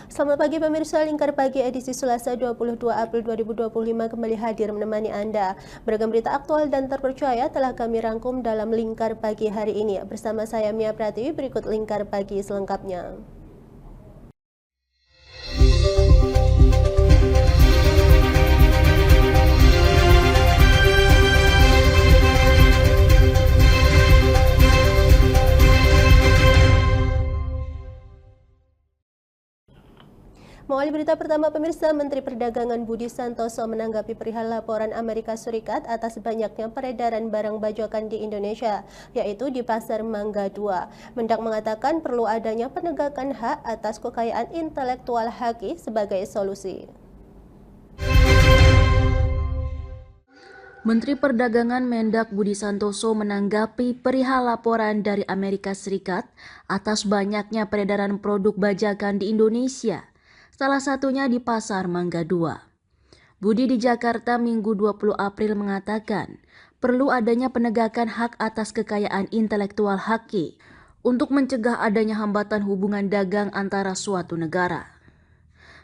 Selamat pagi pemirsa, Lingkar Pagi edisi Selasa 22 April 2025 kembali hadir menemani Anda. Beragam berita aktual dan terpercaya telah kami rangkum dalam Lingkar Pagi hari ini. Bersama saya Mia Pratiwi, berikut Lingkar Pagi selengkapnya. Mengawali berita pertama pemirsa, Menteri Perdagangan Budi Santoso menanggapi perihal laporan Amerika Serikat atas banyaknya peredaran barang bajakan di Indonesia, yaitu di Pasar Mangga 2. Mendak mengatakan perlu adanya penegakan hak atas kekayaan intelektual HAKI sebagai solusi. Menteri Perdagangan Mendak Budi Santoso menanggapi perihal laporan dari Amerika Serikat atas banyaknya peredaran produk bajakan di Indonesia, salah satunya di Pasar Mangga 2. Budi di Jakarta Minggu 20 April mengatakan perlu adanya penegakan hak atas kekayaan intelektual HAKI untuk mencegah adanya hambatan hubungan dagang antara suatu negara.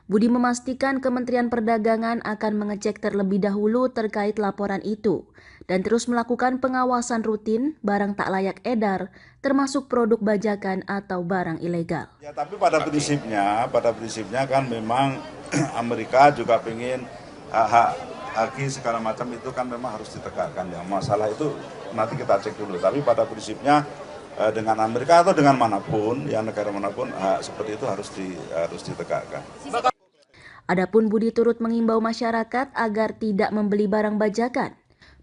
Budi memastikan Kementerian Perdagangan akan mengecek terlebih dahulu terkait laporan itu dan terus melakukan pengawasan rutin barang tak layak edar, termasuk produk bajakan atau barang ilegal. Ya, tapi pada prinsipnya kan memang Amerika juga ingin hak HAKI segala macam itu kan memang harus ditegakkan ya. Masalah itu nanti kita cek dulu. Tapi pada prinsipnya dengan Amerika atau dengan manapun, ya negara manapun hak seperti itu harus ditegakkan. Adapun Budi turut mengimbau masyarakat agar tidak membeli barang bajakan.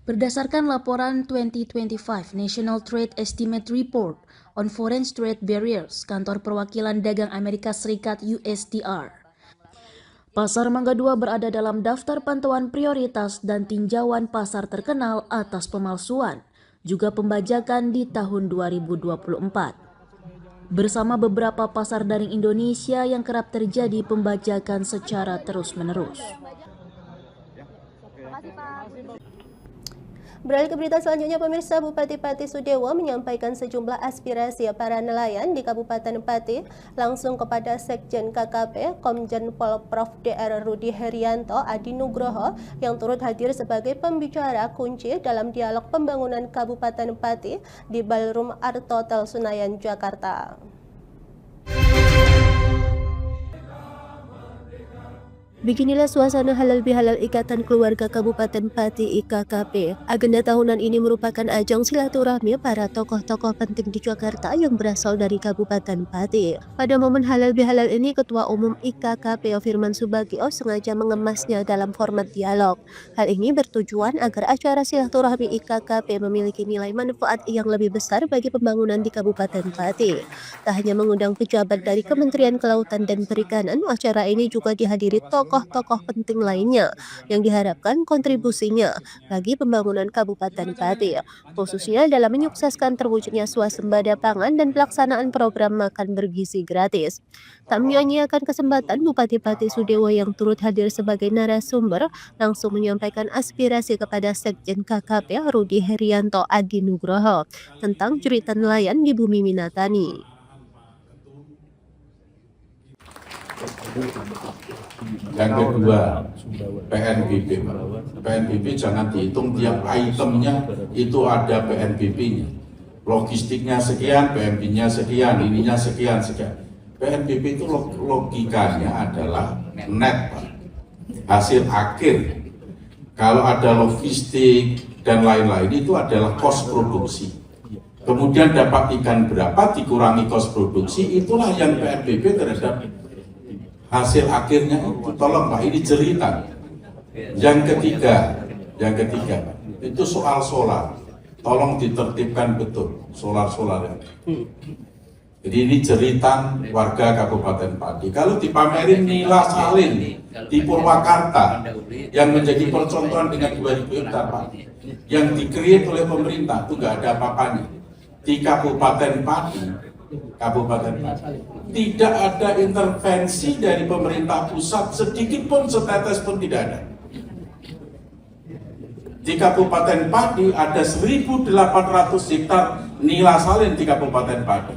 Berdasarkan laporan 2025 National Trade Estimate Report on Foreign Trade Barriers, Kantor Perwakilan Dagang Amerika Serikat USTR, Pasar Mangga 2 berada dalam daftar pantauan prioritas dan tinjauan pasar terkenal atas pemalsuan, juga pembajakan di tahun 2024. Bersama beberapa pasar daring Indonesia yang kerap terjadi pembajakan secara terus-menerus. Beralih ke berita selanjutnya pemirsa, Bupati Pati Sudewo menyampaikan sejumlah aspirasi para nelayan di Kabupaten Pati langsung kepada Sekjen KKP Komjen Pol Prof. Dr. Rudi Herianto Adi Nugroho yang turut hadir sebagai pembicara kunci dalam dialog pembangunan Kabupaten Pati di Ballroom Art Hotel Senayan, Jakarta. Beginilah suasana halal bihalal Ikatan Keluarga Kabupaten Pati IKKP. Agenda tahunan ini merupakan ajang silaturahmi para tokoh-tokoh penting di Jakarta yang berasal dari Kabupaten Pati. Pada momen halal bihalal ini, Ketua Umum IKKP Firman Subagio sengaja mengemasnya dalam format dialog. Hal ini bertujuan agar acara silaturahmi IKKP memiliki nilai manfaat yang lebih besar bagi pembangunan di Kabupaten Pati. Tak hanya mengundang pejabat dari Kementerian Kelautan dan Perikanan, acara ini juga dihadiri tokoh-tokoh penting lainnya yang diharapkan kontribusinya bagi pembangunan Kabupaten Pati, khususnya dalam menyukseskan terwujudnya swasembada pangan dan pelaksanaan program makan bergizi gratis. Tak menyia-nyiakan kesempatan, Bupati Pati Sudewo yang turut hadir sebagai narasumber langsung menyampaikan aspirasi kepada Sekjen KKP Rudi Herianto Adi Nugroho tentang jeritan nelayan di bumi Minatani. Yang kedua, PNBP. PNBP jangan dihitung tiap itemnya itu ada PNBP-nya. Logistiknya sekian, PNB-nya sekian, ininya sekian. PNBP itu logikanya adalah net, hasil akhir. Kalau ada logistik dan lain-lain itu adalah cost produksi. Kemudian dapat ikan berapa dikurangi cost produksi, itulah yang PNBP terhadap hasil akhirnya itu. Tolong Pak, ini jeritan. Yang ketiga itu soal solar. Tolong ditertibkan betul solar-solar. Jadi ini jeritan warga Kabupaten Pati. Kalau dipamerin Nila Salin di Purwakarta yang menjadi percontohan dengan 2000 hektar Pak, yang dikreat oleh pemerintah itu nggak ada apa-apanya. Di Kabupaten Pati tidak ada intervensi dari pemerintah pusat, sedikit pun, setetes pun tidak ada. Di Kabupaten Pati ada 1.800 hektar nila salin di Kabupaten Pati.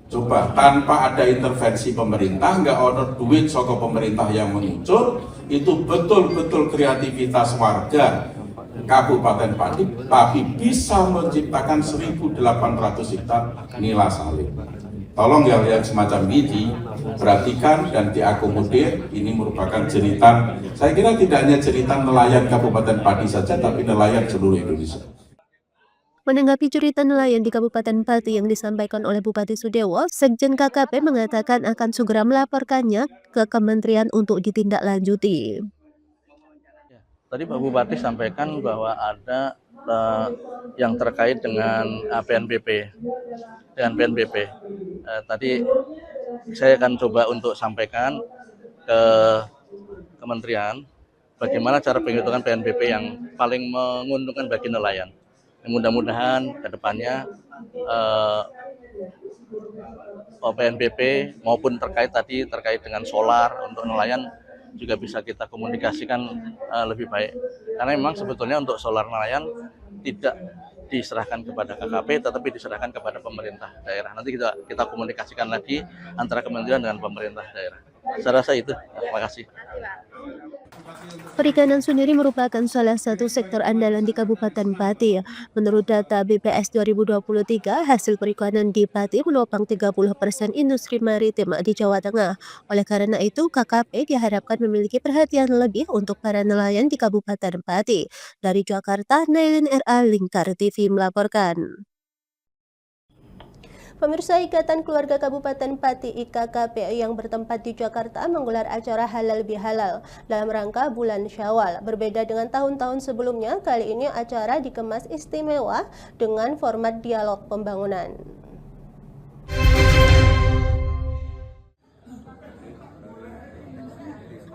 Coba tanpa ada intervensi pemerintah, nggak ada duit soko pemerintah yang muncul, itu betul-betul kreativitas warga Kabupaten Pati, tapi bisa menciptakan 1.800 hektar nila sawit. Tolong ya lihat semacam ini, perhatikan dan diakomodir. Ini merupakan jeritan, saya kira tidak hanya jeritan nelayan Kabupaten Pati saja, tapi nelayan seluruh Indonesia. Menanggapi cerita nelayan di Kabupaten Pati yang disampaikan oleh Bupati Sudewo, Sekjen KKP mengatakan akan segera melaporkannya ke kementerian untuk ditindaklanjuti. Tadi Pak Bupati sampaikan bahwa ada yang terkait dengan PNBP. Tadi saya akan coba untuk sampaikan ke kementerian bagaimana cara penghitungan PNBP yang paling menguntungkan bagi nelayan. Mudah-mudahan ke depannya PNBP maupun terkait dengan solar untuk nelayan juga bisa kita komunikasikan lebih baik. Karena memang sebetulnya untuk solar nelayan tidak diserahkan kepada KKP, tetapi diserahkan kepada pemerintah daerah. Nanti kita komunikasikan lagi antara kementerian dengan pemerintah daerah. Saya rasa itu. Terima kasih. Perikanan sendiri merupakan salah satu sektor andalan di Kabupaten Pati. Menurut data BPS 2023, hasil perikanan di Pati menopang 30% industri maritim di Jawa Tengah. Oleh karena itu, KKP diharapkan memiliki perhatian lebih untuk para nelayan di Kabupaten Pati. Dari Jakarta, Nailin RA Lingkar TV melaporkan. Pemirsa, Ikatan Keluarga Kabupaten Pati IKKP yang bertempat di Jakarta menggelar acara Halal Bihalal dalam rangka bulan Syawal. Berbeda dengan tahun-tahun sebelumnya, kali ini acara dikemas istimewa dengan format dialog pembangunan.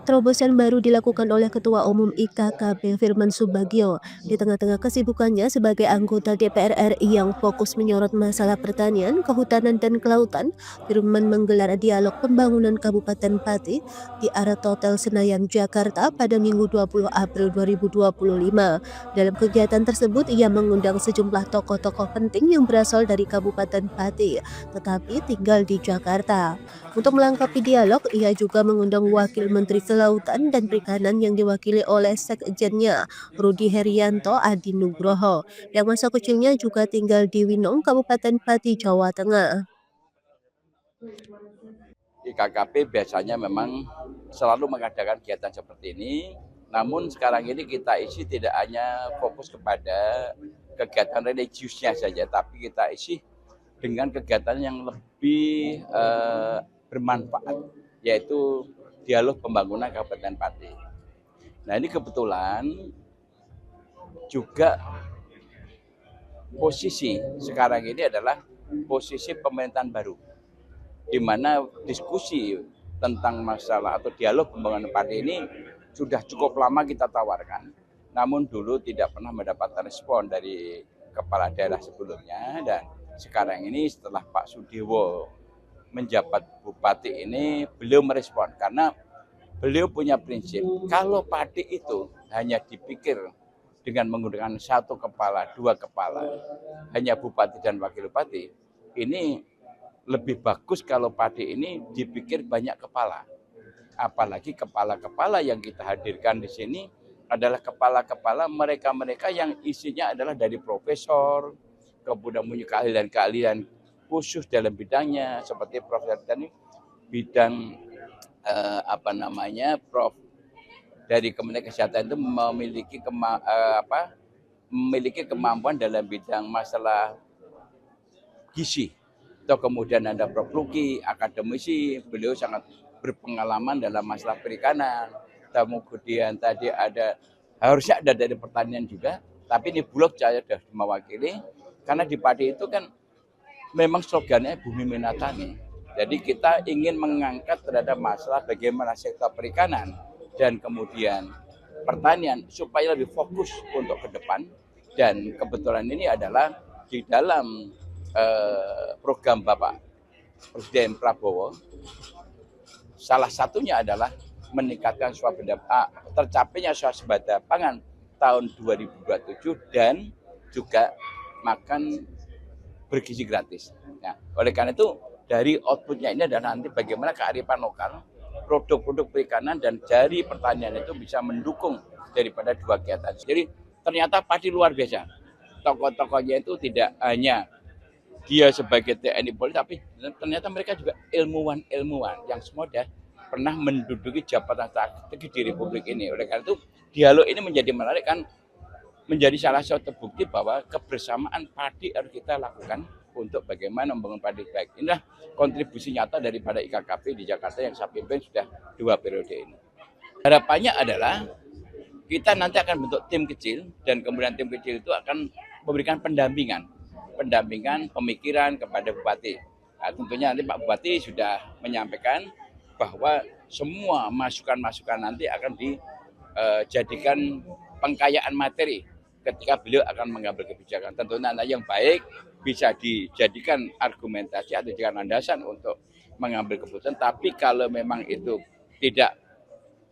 Terobosan baru dilakukan oleh Ketua Umum IKKP Firman Subagio di tengah-tengah kesibukannya sebagai anggota DPR RI yang fokus menyorot masalah pertanian, kehutanan, dan kelautan. Firman menggelar dialog pembangunan Kabupaten Pati di Arat Hotel Senayan, Jakarta pada Minggu 20 April 2025. Dalam kegiatan tersebut, ia mengundang sejumlah tokoh-tokoh penting yang berasal dari Kabupaten Pati, tetapi tinggal di Jakarta. Untuk melengkapi dialog, ia juga mengundang Wakil Menteri Kelautan dan Perikanan yang diwakili oleh Sekjennya, Rudi Herianto Adi Nugroho, yang masa kecilnya juga tinggal di Winong, Kabupaten Pati, Jawa Tengah. IKKP biasanya memang selalu mengadakan kegiatan seperti ini, namun sekarang ini kita isi tidak hanya fokus kepada kegiatan religiusnya saja, tapi kita isi dengan kegiatan yang lebih bermanfaat, yaitu dialog pembangunan Kabupaten Pati. Nah, ini kebetulan juga posisi sekarang ini adalah posisi pemerintahan baru, di mana diskusi tentang masalah atau dialog pembangunan Pati ini sudah cukup lama kita tawarkan, namun dulu tidak pernah mendapatkan respon dari kepala daerah sebelumnya, dan sekarang ini setelah Pak Sudewo menjabat bupati ini, beliau merespon karena beliau punya prinsip kalau padi itu hanya dipikir dengan menggunakan satu kepala, dua kepala, hanya bupati dan wakil bupati, ini lebih bagus kalau padi ini dipikir banyak kepala. Apalagi kepala-kepala yang kita hadirkan di sini adalah kepala-kepala mereka-mereka yang isinya adalah dari profesor, kemudian punya keahlian-keahlian khusus dalam bidangnya, seperti Prof. Tani bidang Prof dari Kementerian Kesehatan itu memiliki kemampuan dalam bidang masalah gizi. Atau kemudian ada Prof. Luki, akademisi, beliau sangat berpengalaman dalam masalah perikanan. Kemudian tadi harusnya ada dari pertanian juga, tapi ini Bulog saya sudah mewakili, karena di Padi itu kan memang slogannya Bumi Minatani. Jadi kita ingin mengangkat terhadap masalah bagaimana sektor perikanan dan kemudian pertanian supaya lebih fokus untuk ke depan. Dan kebetulan ini adalah di dalam program Bapak Presiden Prabowo, salah satunya adalah meningkatkan tercapainya swasembada pangan tahun 2027 dan juga makan bergizi gratis. Nah, oleh karena itu dari outputnya ini adalah nanti bagaimana kearifan lokal, produk-produk perikanan dan dari pertanian itu bisa mendukung daripada dua kegiatan. Jadi ternyata padi luar biasa. Tokoh-tokohnya itu tidak hanya dia sebagai TNI Polri, tapi ternyata mereka juga ilmuwan-ilmuwan yang semua sudah pernah menduduki jabatan strategis di Republik ini. Oleh karena itu dialog ini menjadi menarik, kan menjadi salah satu bukti bahwa kebersamaan padi harus kita lakukan untuk bagaimana membangun padi baik. Inilah kontribusi nyata daripada IKKP di Jakarta yang saya pimpin sudah 2 periode ini. Harapannya adalah kita nanti akan bentuk tim kecil dan kemudian tim kecil itu akan memberikan pendampingan pemikiran kepada Bupati. Nah, tentunya nanti Pak Bupati sudah menyampaikan bahwa semua masukan-masukan nanti akan dijadikan pengkayaan materi ketika beliau akan mengambil kebijakan. Tentunya yang baik bisa dijadikan argumentasi atau dijadikan landasan untuk mengambil keputusan. Tapi kalau memang itu tidak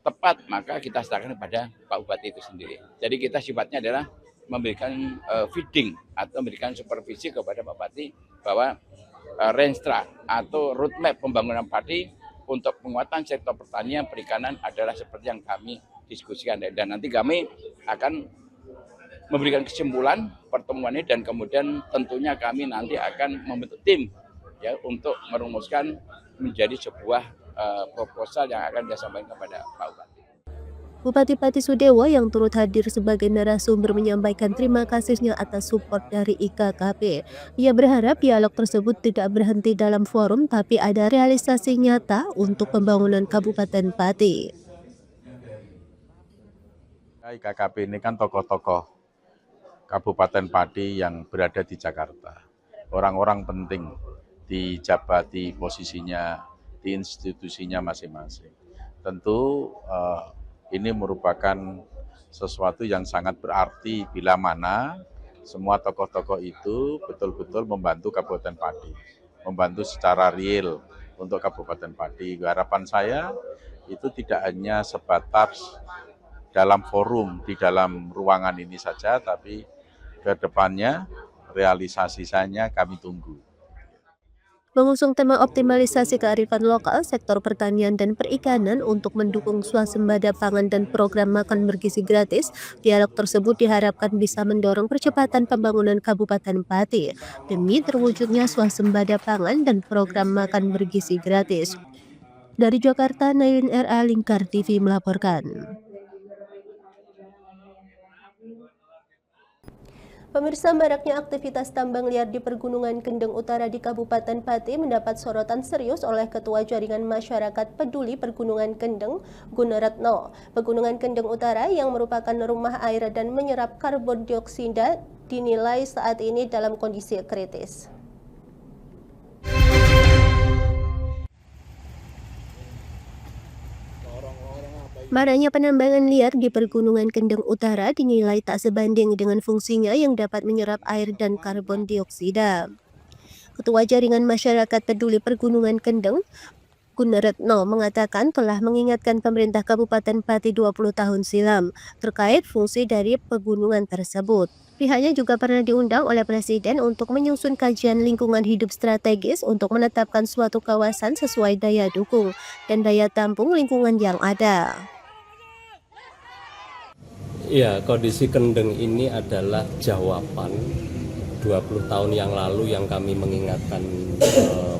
tepat, maka kita serahkan kepada Pak Bupati itu sendiri. Jadi kita sifatnya adalah memberikan feeding atau memberikan supervisi kepada Pak Bupati bahwa Renstra atau roadmap pembangunan padi untuk penguatan sektor pertanian perikanan adalah seperti yang kami diskusikan, dan nanti kami akan memberikan kesimpulan pertemuan ini dan kemudian tentunya kami nanti akan membentuk tim ya untuk merumuskan menjadi sebuah proposal yang akan disampaikan kepada Pak Bupati. Bupati Pati Sudewo yang turut hadir sebagai narasumber menyampaikan terima kasihnya atas support dari IKKP. Ia berharap dialog tersebut tidak berhenti dalam forum, tapi ada realisasi nyata untuk pembangunan Kabupaten Pati. IKKP ini kan tokoh-tokoh Kabupaten Pati yang berada di Jakarta. Orang-orang penting dijabati posisinya di institusinya masing-masing. Tentu ini merupakan sesuatu yang sangat berarti bila mana semua tokoh-tokoh itu betul-betul membantu Kabupaten Pati, membantu secara real untuk Kabupaten Pati. Harapan saya itu tidak hanya sebatas dalam forum, di dalam ruangan ini saja, tapi ke depannya realisasinya kami tunggu. Mengusung tema optimalisasi kearifan lokal, sektor pertanian dan perikanan untuk mendukung swasembada pangan dan program makan bergizi gratis, dialog tersebut diharapkan bisa mendorong percepatan pembangunan Kabupaten Pati demi terwujudnya swasembada pangan dan program makan bergizi gratis. Dari Jakarta, Nailin R.A. Lingkar TV melaporkan. Pemirsa, maraknya aktivitas tambang liar di Pergunungan Kendeng Utara di Kabupaten Pati mendapat sorotan serius oleh Ketua Jaringan Masyarakat Peduli Pergunungan Kendeng, Gunaratno. Pegunungan Kendeng Utara yang merupakan rumah air dan menyerap karbon dioksida dinilai saat ini dalam kondisi kritis. Maraknya penambangan liar di Pergunungan Kendeng Utara dinilai tak sebanding dengan fungsinya yang dapat menyerap air dan karbon dioksida. Ketua Jaringan Masyarakat Peduli Pergunungan Kendeng, Gunaratno, mengatakan telah mengingatkan pemerintah Kabupaten Pati 20 tahun silam terkait fungsi dari pegunungan tersebut. Pihaknya juga pernah diundang oleh Presiden untuk menyusun kajian lingkungan hidup strategis untuk menetapkan suatu kawasan sesuai daya dukung dan daya tampung lingkungan yang ada. Ya, kondisi Kendeng ini adalah jawaban 20 tahun yang lalu yang kami mengingatkan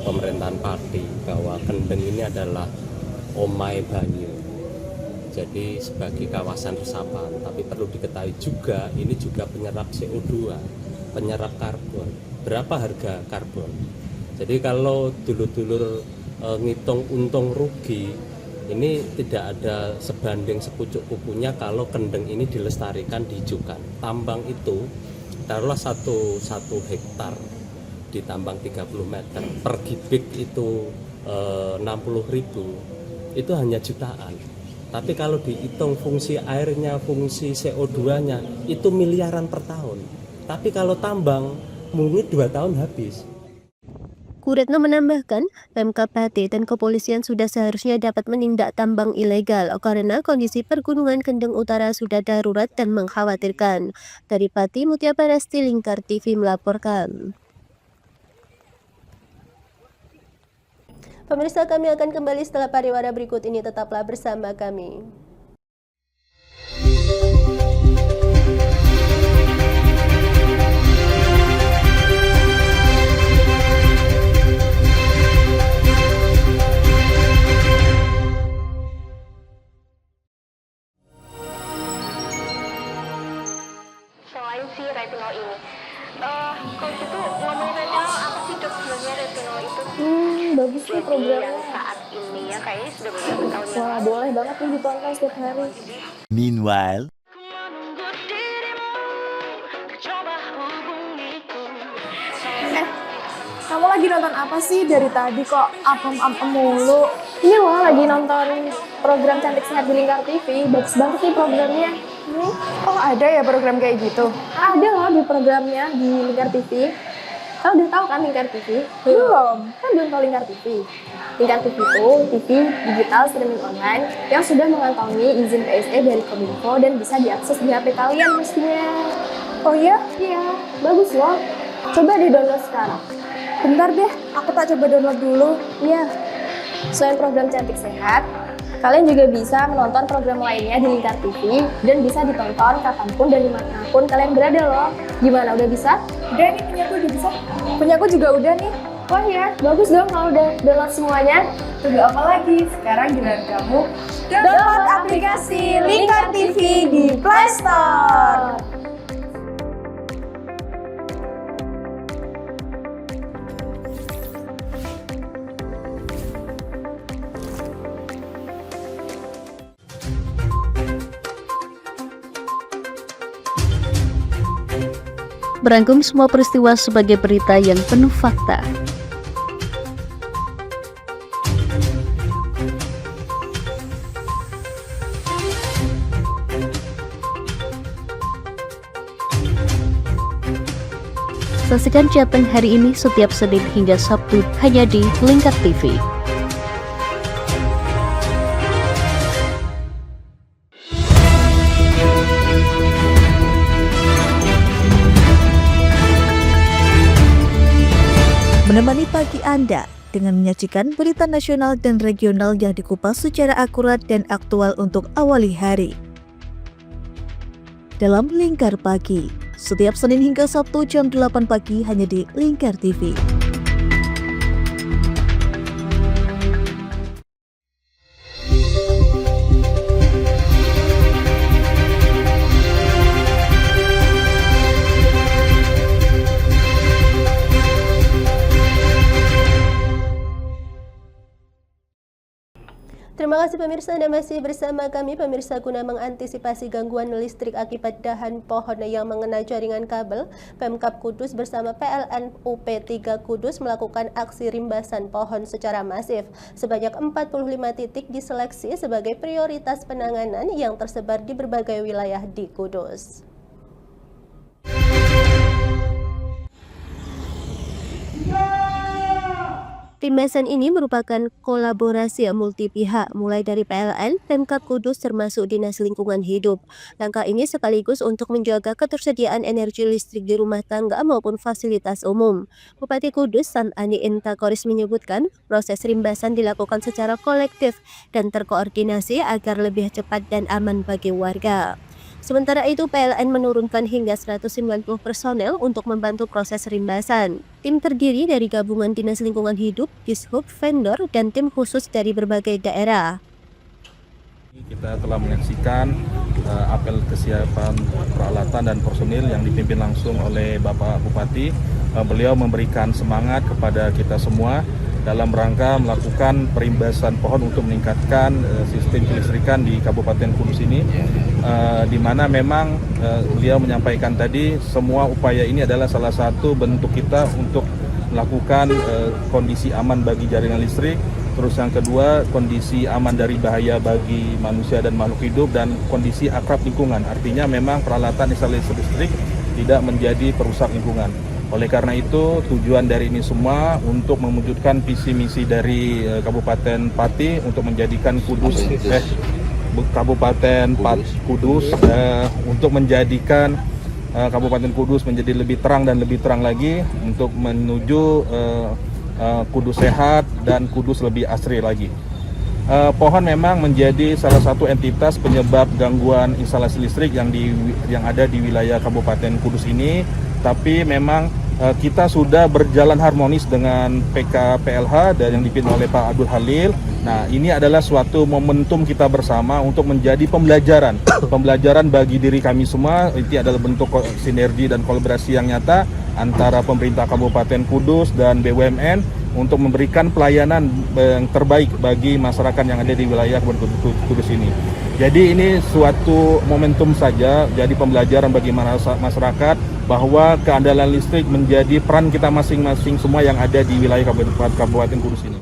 pemerintahan Pati bahwa Kendeng ini adalah omai banyu. Jadi sebagai kawasan resapan, tapi perlu diketahui juga ini juga penyerap CO2, penyerap karbon. Berapa harga karbon? Jadi kalau dulur-dulur ngitung untung rugi, ini tidak ada sebanding sepucuk kukunya kalau Kendeng ini dilestarikan, dihijaukan. Tambang itu, taruhlah satu hektar ditambang 30 meter, per kubik itu 60.000, itu hanya jutaan. Tapi kalau dihitung fungsi airnya, fungsi CO2-nya, itu miliaran per tahun. Tapi kalau tambang, mungkin 2 tahun habis. Gunaratno menambahkan, Pemkab Pati dan kepolisian sudah seharusnya dapat menindak tambang ilegal karena kondisi Pergunungan Kendeng Utara sudah darurat dan mengkhawatirkan. Dari Pati, Mutia Parasti, Lingkar TV melaporkan. Pemirsa, kami akan kembali setelah pariwara berikut ini, tetaplah bersama kami. Selain si retinol ini, kalau gitu ngomongin retinol, apa sih dok sebenarnya retinol itu? Bagus nih Jadi programnya. yang saat ini ya kayaknya sudah beberapa tahun yang Wah, lalu. boleh banget nih ditonton setiap hari. Meanwhile, Kamu lagi nonton apa sih dari tadi kok apem-apem mulu? Ini loh lagi nonton program Cantik Sehat di Lingkar TV. Bagus banget nih programnya. Oh, ada ya program kayak gitu? Ada loh di programnya di Lingkar TV. Kamu udah tahu kan Lingkar TV? Belum. Kan belum tahu Lingkar TV. Lingkar TV itu TV digital streaming online yang sudah mengantongi izin PSE dari Kominfo dan bisa diakses di HP kalian mestinya. Oh iya? Iya, bagus loh. Coba di-download sekarang. Bentar deh, aku tak coba download dulu. Iya. Selain program Cantik Sehat, kalian juga bisa menonton program lainnya di Lingkar TV dan bisa ditonton kapanpun dan dimanapun kalian berada loh. Gimana, udah bisa? Udah nih, punyaku udah bisa. Punyaku juga udah nih. Wah ya, bagus dong kalau udah download semuanya. Tunggu apa lagi? Sekarang giliran kamu download aplikasi Lingkar TV di Play Store. Merangkum semua peristiwa sebagai berita yang penuh fakta. Saksikan Jateng hari ini setiap Senin hingga Sabtu hanya di Lingkar TV. Menemani pagi Anda dengan menyajikan berita nasional dan regional yang dikupas secara akurat dan aktual untuk awali hari. Dalam Lingkar Pagi, setiap Senin hingga Sabtu jam 8 pagi hanya di Lingkar TV. Terima kasih pemirsa, Anda masih bersama kami. Pemirsa, guna mengantisipasi gangguan listrik akibat dahan pohon yang mengena jaringan kabel, Pemkab Kudus bersama PLN UP3 Kudus melakukan aksi rimbasan pohon secara masif. Sebanyak 45 titik diseleksi sebagai prioritas penanganan yang tersebar di berbagai wilayah di Kudus. Rimbasan ini merupakan kolaborasi multi pihak, mulai dari PLN, Pemkab Kudus termasuk Dinas Lingkungan Hidup. Langkah ini sekaligus untuk menjaga ketersediaan energi listrik di rumah tangga maupun fasilitas umum. Bupati Kudus, Santani Intakoris menyebutkan, proses rimbasan dilakukan secara kolektif dan terkoordinasi agar lebih cepat dan aman bagi warga. Sementara itu, PLN menurunkan hingga 190 personel untuk membantu proses rimbasan. Tim terdiri dari gabungan Dinas Lingkungan Hidup, Dishub, vendor, dan tim khusus dari berbagai daerah. Kita telah menyaksikan apel kesiapan peralatan dan personil yang dipimpin langsung oleh Bapak Bupati. Beliau memberikan semangat kepada kita semua dalam rangka melakukan perimbasan pohon untuk meningkatkan sistem kelistrikan di Kabupaten Kudus ini, di mana memang beliau menyampaikan tadi semua upaya ini adalah salah satu bentuk kita untuk melakukan kondisi aman bagi jaringan listrik, terus yang kedua kondisi aman dari bahaya bagi manusia dan makhluk hidup, dan kondisi akrab lingkungan, artinya memang peralatan instalasi listrik tidak menjadi perusak lingkungan. Oleh karena itu, tujuan dari ini semua untuk mewujudkan visi misi dari Kabupaten Pati untuk menjadikan Kabupaten Kudus untuk menjadikan Kabupaten Kudus menjadi lebih terang dan lebih terang lagi untuk menuju Kudus sehat dan Kudus lebih asri lagi. Pohon memang menjadi salah satu entitas penyebab gangguan instalasi listrik yang ada di wilayah Kabupaten Kudus ini, tapi memang kita sudah berjalan harmonis dengan PKPLH dan yang dipimpin oleh Pak Abdul Halil. Nah, ini adalah suatu momentum kita bersama untuk menjadi pembelajaran bagi diri kami semua. Ini adalah bentuk sinergi dan kolaborasi yang nyata antara pemerintah Kabupaten Kudus dan BUMN untuk memberikan pelayanan yang terbaik bagi masyarakat yang ada di wilayah Kabupaten Kudus ini. Jadi ini suatu momentum saja, jadi pembelajaran bagi masyarakat bahwa keandalan listrik menjadi peran kita masing-masing semua yang ada di wilayah Kabupaten Kudus ini.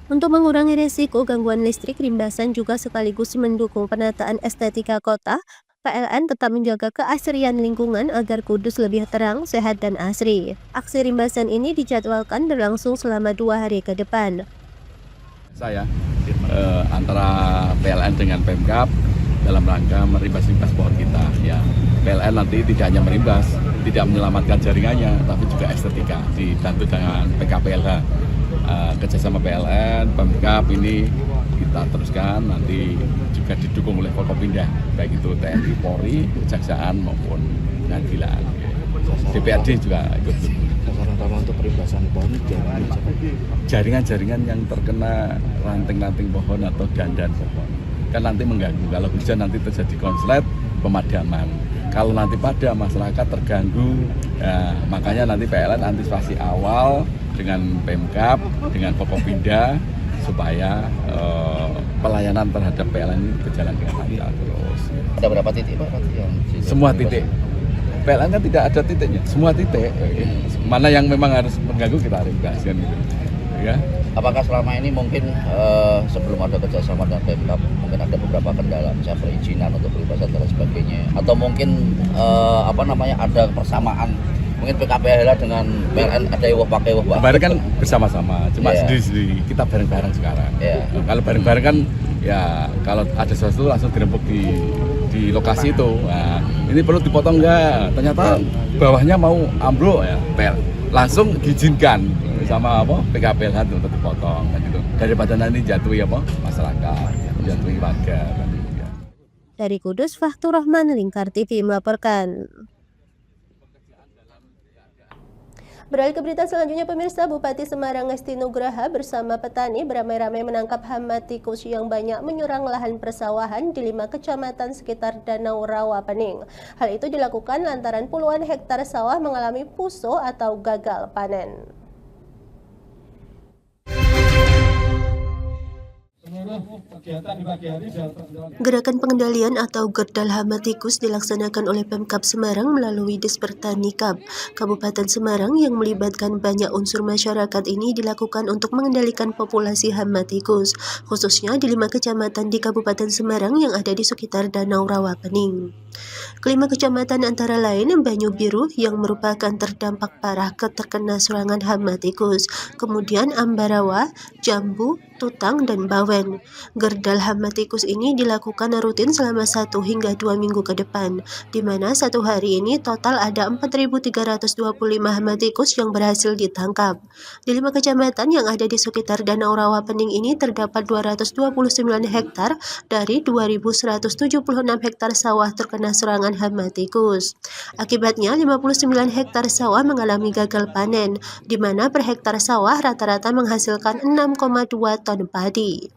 Untuk mengurangi risiko gangguan listrik, Rimbasan juga sekaligus mendukung penataan estetika kota. PLN tetap menjaga keasrian lingkungan agar Kudus lebih terang, sehat, dan asri. Aksi Rimbasan ini dijadwalkan berlangsung selama 2 hari ke depan. Saya antara PLN dengan Pemkab dalam rangka merimbas-rimbas pohon kita. Ya, PLN nanti tidak hanya merimbas, tidak menyelamatkan jaringannya, tapi juga estetika dibantu dengan PKPLH. Kerjasama PLN, Pemkab ini kita teruskan, nanti juga didukung oleh Forkopimda, baik itu TNI, Polri, Kejaksaan maupun Pengadilan. DPRD juga ikut. Sasaran utama untuk perimbasan pohon jaringan-jaringan yang terkena ranting-ranting pohon atau dandan pohon. Kan nanti mengganggu, kalau hujan nanti terjadi konslet pemadaman. Kalau nanti pada masyarakat terganggu, ya, makanya nanti PLN antisipasi awal dengan Pemkab, dengan Forkopimda supaya pelayanan terhadap PLN ini berjalan dengan lancar terus. Ada berapa titik Pak? Semua titik. PLN kan tidak ada titiknya, semua titik. Mana yang memang harus mengganggu kita ringkaskan gitu. Ya. Apakah selama ini mungkin sebelum ada kerjasama dengan Pemkab mungkin ada beberapa kendala, misalnya perizinan untuk perimbasan dan sebagainya, atau mungkin ada persamaan? Mungkin PKPLH dengan PLN ada yang pakai wah. Kemarin kan bersama-sama, cuma sendiri-sendiri. Kita bareng-bareng sekarang. Kalau bareng-bareng kan ya kalau ada sesuatu langsung dirembuk di lokasi itu. Nah, ini perlu dipotong enggak? Ternyata bawahnya mau ambruk ya, langsung diizinkan sama PKPLH untuk dipotong kan gitu. Daripada nanti jatuhi masyarakat, jatuhi warga kan. Ya. Dari Kudus, Fahtur Rahman, Lingkar TV melaporkan. Beralih ke berita selanjutnya, pemirsa, Bupati Semarang Ngesti Nugraha bersama petani beramai-ramai menangkap hama tikus yang banyak menyerang lahan persawahan di 5 kecamatan sekitar Danau Rawa Pening. Hal itu dilakukan lantaran puluhan hektar sawah mengalami puso atau gagal panen. Gerakan pengendalian atau Gerdal Hama Tikus dilaksanakan oleh Pemkab Semarang melalui Dispertanikab Kabupaten Semarang yang melibatkan banyak unsur masyarakat ini dilakukan untuk mengendalikan populasi hama tikus, khususnya di 5 kecamatan di Kabupaten Semarang yang ada di sekitar Danau Rawa Pening. Kelima kecamatan antara lain Banyu Biru yang merupakan terdampak parah terkena serangan hama tikus, kemudian Ambarawa, Jambu, Tutang, dan Bawen. Gerdal hama tikus ini dilakukan rutin selama 1 hingga 2 minggu ke depan, di mana 1 hari ini total ada 4.325 hama tikus yang berhasil ditangkap. Di 5 kecamatan yang ada di sekitar Danau Rawa Pening ini terdapat 229 hektar dari 2.176 hektar sawah terkena serangan hama tikus. Akibatnya 59 hektar sawah mengalami gagal panen, di mana per hektar sawah rata-rata menghasilkan 6,2 ton padi.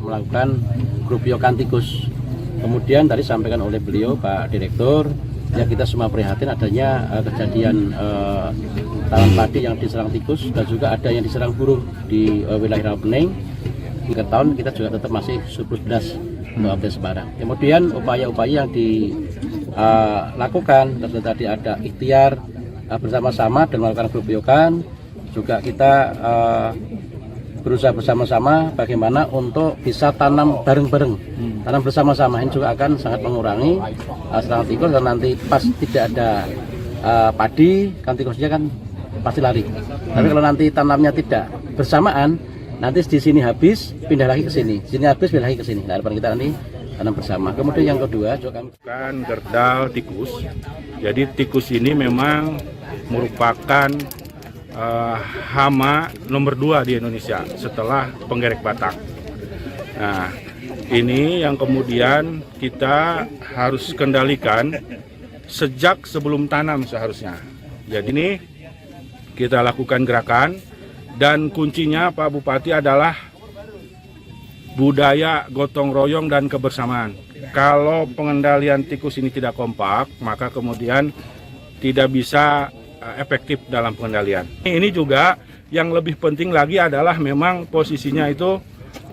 Melakukan grupiokan tikus. Kemudian tadi sampaikan oleh beliau Pak Direktur, ya kita semua prihatin adanya kejadian tanaman padi yang diserang tikus dan juga ada yang diserang burung di wilayah Rawa Pening. Hingga tahun kita juga tetap masih surplus beras untuk Kabupaten Semarang. Kemudian upaya-upaya yang dilakukan tadi ada ikhtiar bersama-sama dan melakukan grupiokan. Juga kita berusaha bersama-sama bagaimana untuk bisa tanam bareng-bareng, tanam bersama-sama. Ini juga akan sangat mengurangi serangan tikus dan nanti pas tidak ada padi, kan tikusnya kan pasti lari. Tapi kalau nanti tanamnya tidak bersamaan, nanti di sini habis, pindah lagi ke sini, sini habis, pindah lagi ke sini. Nah, harapan kita nanti tanam bersama. Kemudian yang kedua juga kami gerdal tikus. Jadi tikus ini memang merupakan hama nomor 2 di Indonesia setelah penggerek Batak. Nah, ini yang kemudian kita harus kendalikan sejak sebelum tanam seharusnya. Jadi ini kita lakukan gerakan dan kuncinya Pak Bupati adalah budaya gotong royong dan kebersamaan. Kalau pengendalian tikus ini tidak kompak, maka kemudian tidak bisa efektif dalam pengendalian. Ini juga yang lebih penting lagi adalah memang posisinya itu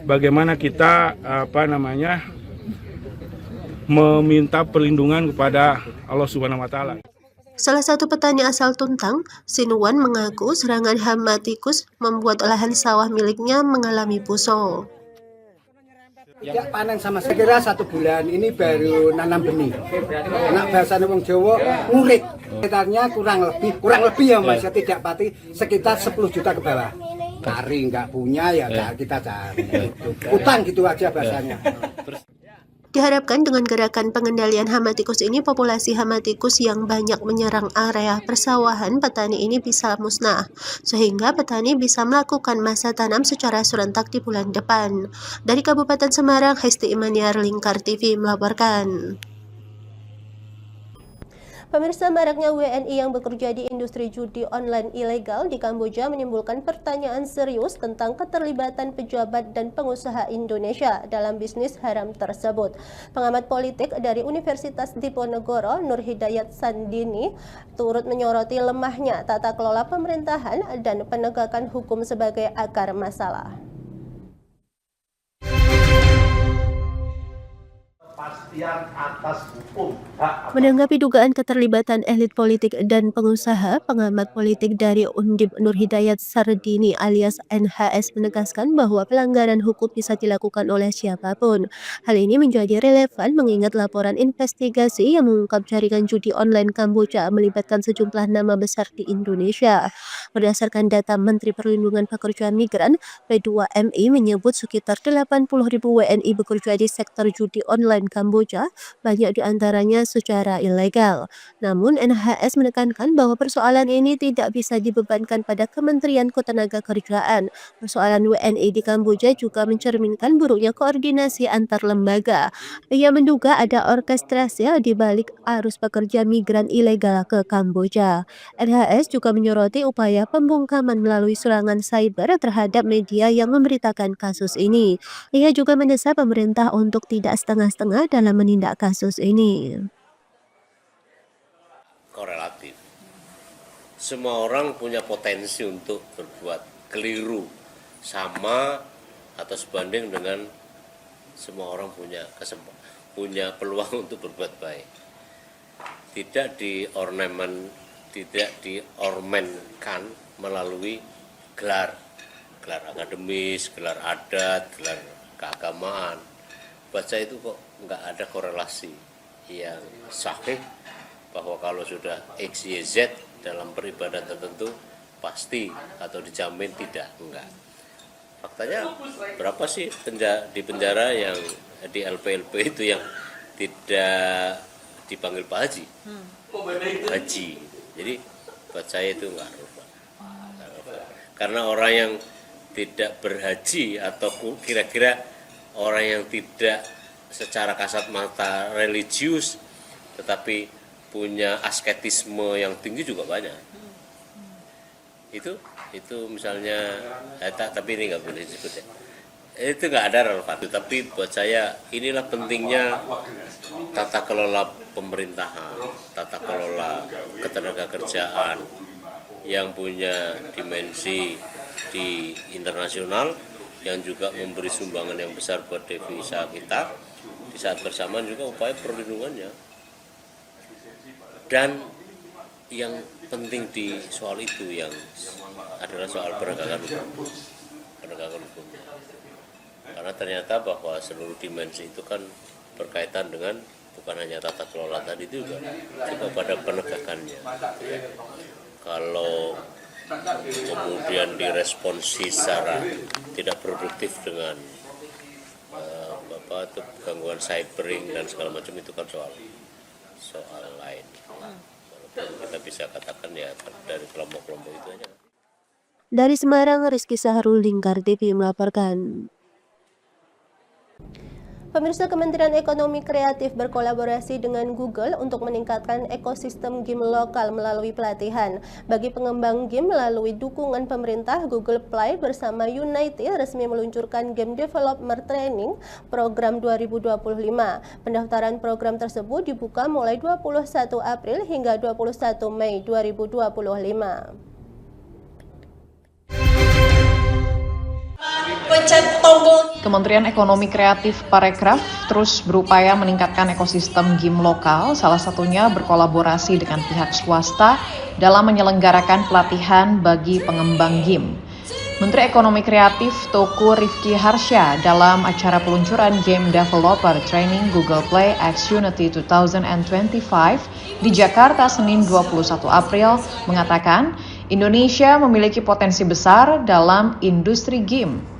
bagaimana kita meminta perlindungan kepada Allah Subhanahu wa taala. Salah satu petani asal Tuntang, Sinuwan, mengaku serangan hama tikus membuat lahan sawah miliknya mengalami busuk. Tidak panen sama sekira 1 bulan ini baru nanam benih. Anak bahasa wong Jawa ngurit. Sekitarnya kurang lebih ya Mas, tidak pati sekitar 10 juta ke bawah. Cari nggak punya ya kita cari. Utang gitu aja bahasanya. Diharapkan dengan gerakan pengendalian hama tikus ini, populasi hama tikus yang banyak menyerang area persawahan petani ini bisa musnah, sehingga petani bisa melakukan masa tanam secara serentak di bulan depan. Dari Kabupaten Semarang, Hesti Imaniar, Lingkar TV melaporkan. Pemirsa, maraknya WNI yang bekerja di industri judi online ilegal di Kamboja menimbulkan pertanyaan serius tentang keterlibatan pejabat dan pengusaha Indonesia dalam bisnis haram tersebut. Pengamat politik dari Universitas Diponegoro, Nur Hidayat Sandini, turut menyoroti lemahnya tata kelola pemerintahan dan penegakan hukum sebagai akar masalah. Menanggapi dugaan keterlibatan elit politik dan pengusaha, pengamat politik dari Undip Nur Hidayat Sardini alias NHS menegaskan bahwa pelanggaran hukum bisa dilakukan oleh siapapun. Hal ini menjadi relevan mengingat laporan investigasi yang mengungkap jaringan judi online Kamboja melibatkan sejumlah nama besar di Indonesia. Berdasarkan data Menteri Perlindungan Pekerja Migran, P2MI menyebut sekitar 80.000 WNI bekerja di sektor judi online Kamboja, banyak diantaranya secara ilegal. Namun NHS menekankan bahwa persoalan ini tidak bisa dibebankan pada Kementerian Ketenagakerjaan. Persoalan WNI di Kamboja juga mencerminkan buruknya koordinasi antar lembaga. Ia menduga ada orkestrasi di balik arus pekerja migran ilegal ke Kamboja. NHS juga menyoroti upaya pembungkaman melalui serangan cyber terhadap media yang memberitakan kasus ini. Ia juga mendesak pemerintah untuk tidak setengah-setengah dalam menindak kasus ini. Korelatif. Semua orang punya potensi untuk berbuat keliru, sama atau sebanding dengan semua orang punya peluang untuk berbuat baik. Tidak diornamenkan melalui gelar akademis, gelar adat, gelar keagamaan. Baca itu kok nggak ada korelasi yang sahih bahwa kalau sudah X, Y, Z dalam beribadah tertentu pasti atau dijamin tidak, enggak. Faktanya berapa sih di penjara yang di LP itu yang tidak dipanggil Pak Haji? Haji. Jadi buat saya itu enggak relevan. Karena orang yang tidak berhaji atau kira-kira orang yang tidak secara kasat mata religius tetapi punya asketisme yang tinggi juga banyak. Itu misalnya tapi ini nggak boleh disebut ya. Itu nggak ada relevan. Tapi buat saya inilah pentingnya tata kelola pemerintahan, tata kelola ketenagakerjaan yang punya dimensi di internasional, yang juga memberi sumbangan yang besar buat devisa kita, di saat bersamaan juga upaya perlindungannya. Dan yang penting di soal itu yang adalah soal penegakan hukum. Karena ternyata bahwa seluruh dimensi itu kan berkaitan dengan bukan hanya tata kelola tadi itu juga pada penegakannya. Kalau kemudian direspons secara tidak produktif dengan gangguan cybering dan segala macam, itu kan soal lain. Kita bisa katakan ya dari kelompok-kelompok itu aja. Dari Semarang, Rizky Sahrul, Lingkar TV melaporkan. Pemirsa, Kementerian Ekonomi Kreatif berkolaborasi dengan Google untuk meningkatkan ekosistem game lokal melalui pelatihan. Bagi pengembang game melalui dukungan pemerintah, Google Play bersama Unity resmi meluncurkan Game Developer Training Program 2025. Pendaftaran program tersebut dibuka mulai 21 April hingga 21 Mei 2025. Kementerian Ekonomi Kreatif Parekraf terus berupaya meningkatkan ekosistem game lokal, salah satunya berkolaborasi dengan pihak swasta dalam menyelenggarakan pelatihan bagi pengembang game. Menteri Ekonomi Kreatif Teuku Rifki Harsha dalam acara peluncuran Game Developer Training Google Play X Unity 2025 di Jakarta Senin 21 April mengatakan Indonesia memiliki potensi besar dalam industri game.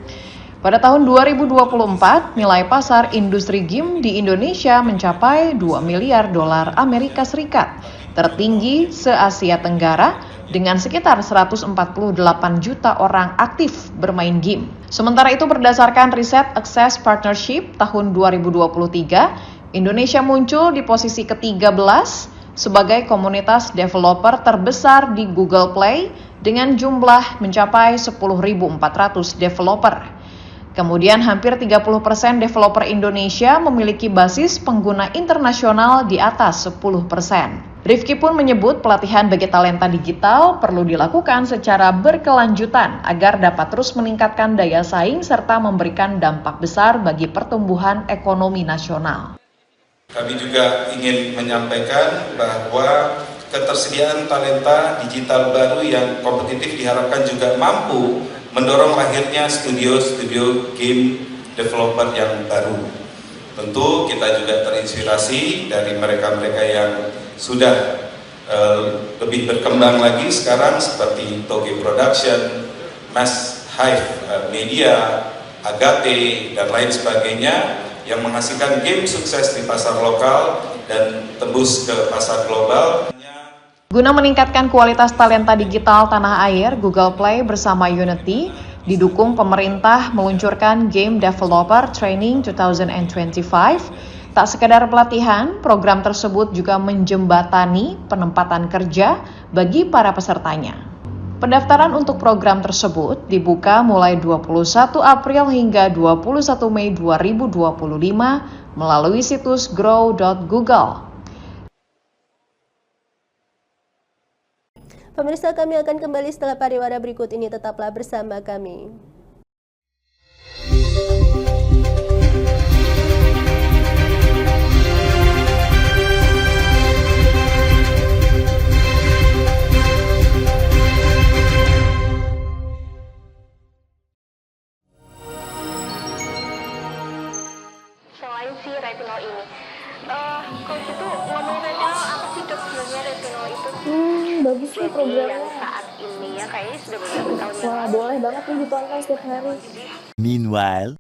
Pada tahun 2024, nilai pasar industri game di Indonesia mencapai 2 miliar dolar Amerika Serikat, tertinggi se-Asia Tenggara dengan sekitar 148 juta orang aktif bermain game. Sementara itu berdasarkan riset Access Partnership tahun 2023, Indonesia muncul di posisi ke-13 sebagai komunitas developer terbesar di Google Play dengan jumlah mencapai 10.400 developer. Kemudian hampir 30% developer Indonesia memiliki basis pengguna internasional di atas 10%. Rifki pun menyebut pelatihan bagi talenta digital perlu dilakukan secara berkelanjutan agar dapat terus meningkatkan daya saing serta memberikan dampak besar bagi pertumbuhan ekonomi nasional. Kami juga ingin menyampaikan bahwa ketersediaan talenta digital baru yang kompetitif diharapkan juga mampu mendorong lahirnya studio-studio game developer yang baru. Tentu kita juga terinspirasi dari mereka-mereka yang sudah lebih berkembang lagi sekarang seperti Toge Production, Mass Hive Media, Agate, dan lain sebagainya yang menghasilkan game sukses di pasar lokal dan tembus ke pasar global. Guna meningkatkan kualitas talenta digital tanah air, Google Play bersama Unity didukung pemerintah meluncurkan Game Developer Training 2025. Tak sekedar pelatihan, program tersebut juga menjembatani penempatan kerja bagi para pesertanya. Pendaftaran untuk program tersebut dibuka mulai 21 April hingga 21 Mei 2025 melalui situs grow.google. Pemirsa, kami akan kembali setelah pariwara berikut ini, tetaplah bersama kami. Selain si retinol ini, kalau itu ngomongin retinol, apa sih dok sebenarnya retinol itu? Bagus sih programnya. Yang saat ini ya kayaknya sudah beberapa tahun yang Wah, boleh banget nih ditonton setiap hari. Meanwhile,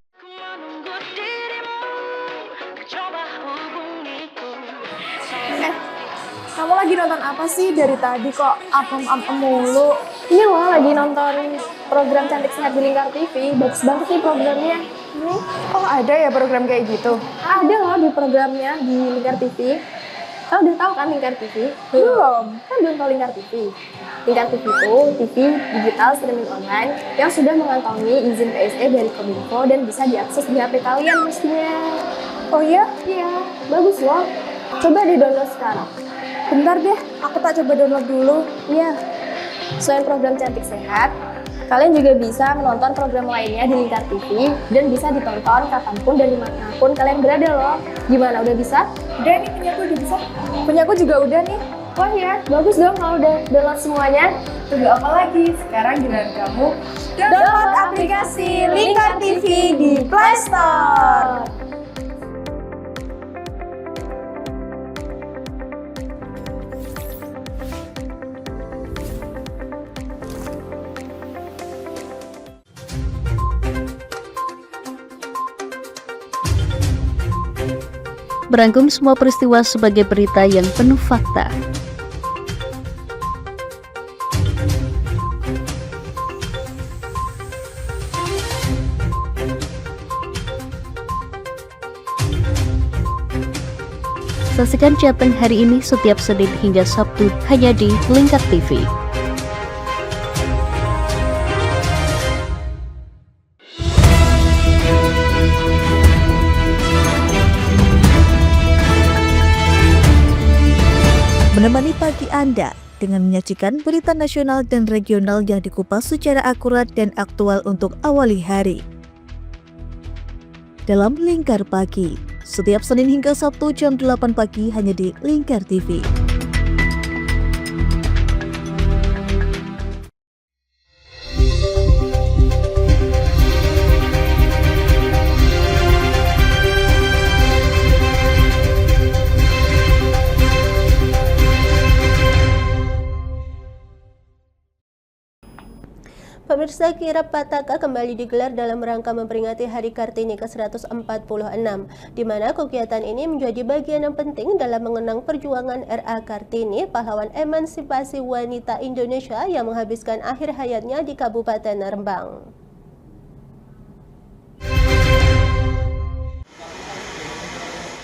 Kamu lagi nonton apa sih dari tadi kok apem-apem mulu? Ini loh lagi nonton program Cantik Sehat di Lingkar TV. Bagus banget nih programnya. Oh, ada ya program kayak gitu? Ada loh di programnya di Lingkar TV. Kau udah tahu kan Lingkar TV? Belum. Kan belum tahu Lingkar TV. Lingkar TV itu TV digital streaming online yang sudah mengantongi izin PSE dari Kominfo dan bisa diakses di HP kalian mestinya. Oh iya? Iya, bagus loh. Coba di-download sekarang. Bentar deh, aku tak coba download dulu. Iya. Selain program Cantik Sehat, kalian juga bisa menonton program lainnya di Lingkar TV dan bisa ditonton kapanpun dan dimanapun kalian berada loh. Gimana, udah bisa? Udah nih, punyaku udah bisa. Punyaku juga udah nih. Wah ya, bagus dong kalau udah download semuanya. Tunggu apa lagi? Sekarang giliran kamu download aplikasi Lingkar TV di Play Store. Merangkum semua peristiwa sebagai berita yang penuh fakta. Saksikan Jateng hari ini setiap Senin hingga Sabtu hanya di Lingkar TV. Menemani pagi Anda dengan menyajikan berita nasional dan regional yang dikupas secara akurat dan aktual untuk awali hari. Dalam Lingkar Pagi, setiap Senin hingga Sabtu jam 8 pagi hanya di Lingkar TV. Pemirsa, kirap Pataka kembali digelar dalam rangka memperingati Hari Kartini ke-146, di mana kegiatan ini menjadi bagian yang penting dalam mengenang perjuangan R.A. Kartini, pahlawan emansipasi wanita Indonesia yang menghabiskan akhir hayatnya di Kabupaten Rembang.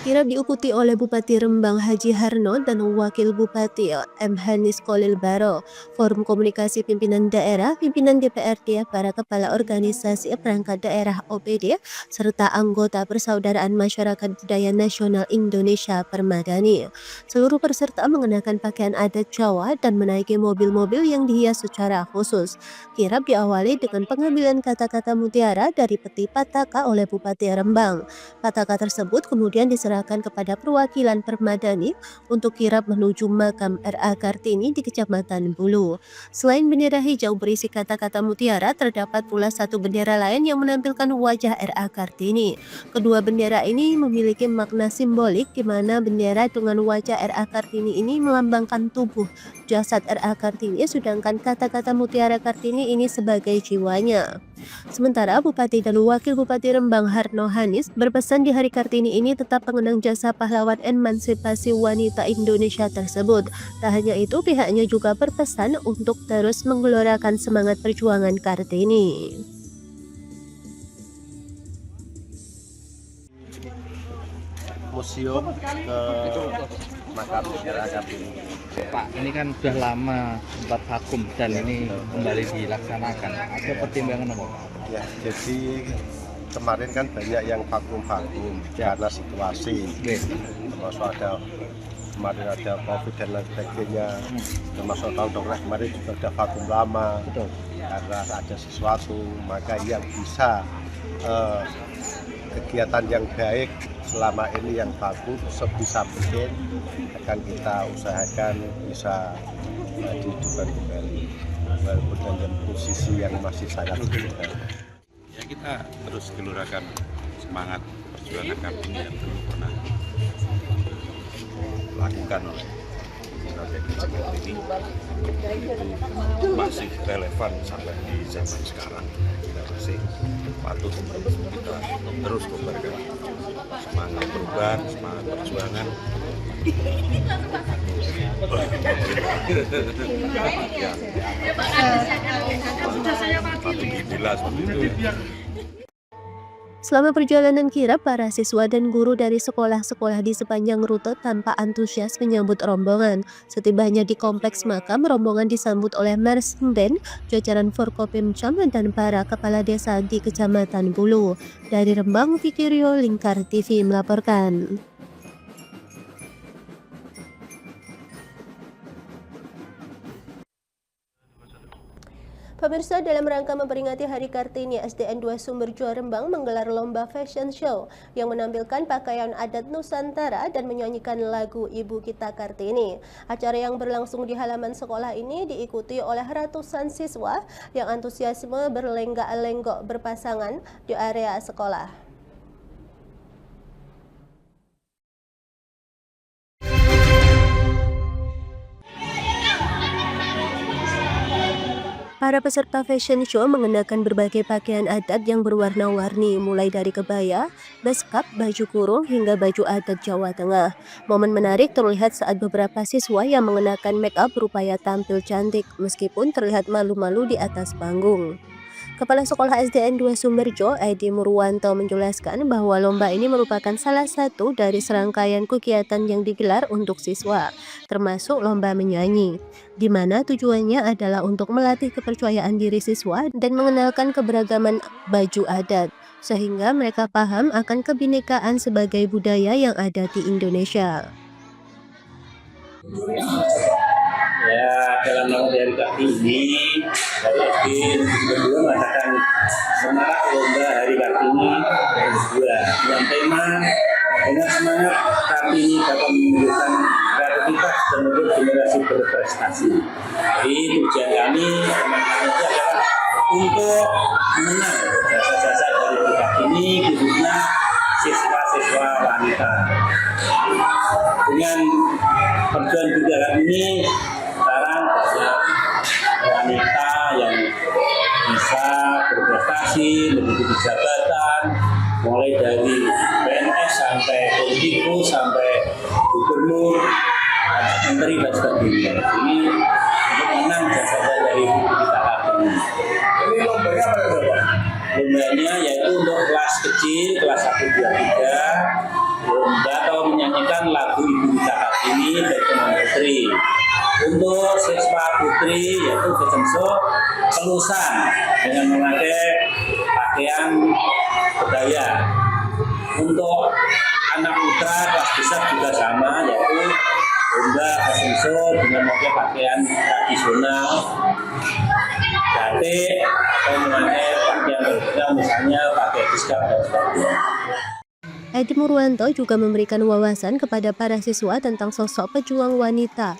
Kirap diikuti oleh Bupati Rembang Haji Harno dan Wakil Bupati M. Hanis Kolil Baro, Forum Komunikasi Pimpinan Daerah, Pimpinan DPRD, para kepala organisasi perangkat daerah OPD, serta anggota Persaudaraan Masyarakat Budaya Nasional Indonesia Permadani. Seluruh peserta mengenakan pakaian adat Jawa dan menaiki mobil-mobil yang dihias secara khusus. Kirap diawali dengan pengambilan kata-kata mutiara dari peti Pataka oleh Bupati Rembang. Pataka tersebut kemudian diserahkan kepada perwakilan Permadani untuk kirap menuju makam R.A. Kartini di Kecamatan Bulu. Selain bendera hijau berisi kata-kata mutiara, terdapat pula satu bendera lain yang menampilkan wajah R.A. Kartini. Kedua bendera ini memiliki makna simbolik, di mana bendera dengan wajah R.A. Kartini ini melambangkan tubuh jasad R.A. Kartini, sedangkan kata-kata mutiara Kartini ini sebagai jiwanya. Sementara Bupati dan Wakil Bupati Rembang Harno Hanis berpesan di Hari Kartini ini tetap mengenang jasa pahlawan emansipasi wanita Indonesia tersebut. Tak hanya itu, pihaknya juga berpesan untuk terus menggelorakan semangat perjuangan Kartini. Museum ke makam R.A. Kartini. Pak, ini kan sudah lama sempat vakum dan ini kembali dilaksanakan. Ada pertimbangan apa? Ya, jadi kemarin kan banyak yang vakum karena situasi, termasuk kemarin ada COVID dan lain sebagainya, termasuk tahun-tahun kemarin juga ada vakum lama. Karena ada sesuatu, maka yang bisa kegiatan yang baik selama ini yang vakum sebisa mungkin akan kita usahakan bisa dihidupkan kembali walaupun dalam posisi yang masih sangat berbeda. Ya, kita terus gelurakan semangat perjuangan Kartini yang dulu pernah lakukan oleh ini masih relevan sampai di zaman sekarang. Kita masih patut kita terus memberikan semangat perubahan, semangat perjuangan. Ya, patut dibela seperti itu. Selama perjalanan kirap, para siswa dan guru dari sekolah-sekolah di sepanjang rute tampak antusias menyambut rombongan. Setibanya di kompleks makam, rombongan disambut oleh marching band, jajaran Forkopimcam, dan para kepala desa di Kecamatan Bulu. Dari Rembang, Vicky Rio, Lingkar TV melaporkan. Pemirsa, dalam rangka memperingati Hari Kartini, SDN 2 Sumberjo Rembang menggelar lomba fashion show yang menampilkan pakaian adat Nusantara dan menyanyikan lagu Ibu Kita Kartini. Acara yang berlangsung di halaman sekolah ini diikuti oleh ratusan siswa yang antusiasme berlenggak-lenggok berpasangan di area sekolah. Para peserta fashion show mengenakan berbagai pakaian adat yang berwarna-warni, mulai dari kebaya, beskap, baju kurung, hingga baju adat Jawa Tengah. Momen menarik terlihat saat beberapa siswa yang mengenakan make up berupaya tampil cantik, meskipun terlihat malu-malu di atas panggung. Kepala Sekolah SDN 2 Sumberjo, Edi Murwanto menjelaskan bahwa lomba ini merupakan salah satu dari serangkaian kegiatan yang digelar untuk siswa, termasuk lomba menyanyi, di mana tujuannya adalah untuk melatih kepercayaan diri siswa dan mengenalkan keberagaman baju adat, sehingga mereka paham akan kebinekaan sebagai budaya yang ada di Indonesia. Ya, dalam rangka Hari Kartini, dari SD berdua mengadakan semangat lomba Hari Kartini berdua dengan tema dengan semangat Kartini dapat menunjukkan kreativitas dan untuk generasi berprestasi. Jadi tujuan kami semangat itu adalah untuk mengenal jasa-jasa dari Hari Kartini khususnya siswa-siswa wanita. Dengan perjuangan budaya ini sekarang banyak wanita yang bisa berprestasi, menduduki jabatan, mulai dari PNS sampai politikus sampai gubernur, menteri dan sebagainya. Ini untuk menang jasa-jasa dari kita Kartini. Ini lombanya apa ya? Lombanya yaitu untuk kelas kecil, kelas 1, 2, 3, lomba atau menyanyikan lagu Ibu Kita Kartini dari teman putri. Untuk siswa putri yaitu berbentuk pelusan dengan memakai pakaian budaya. Untuk anak putra kelas besar juga sama, yaitu lomba berbentuk dengan memakai pakaian tradisional, batik atau memakai pakaian tradisional misalnya pakai biskap dan sebagainya. Edi Murwanto juga memberikan wawasan kepada para siswa tentang sosok pejuang wanita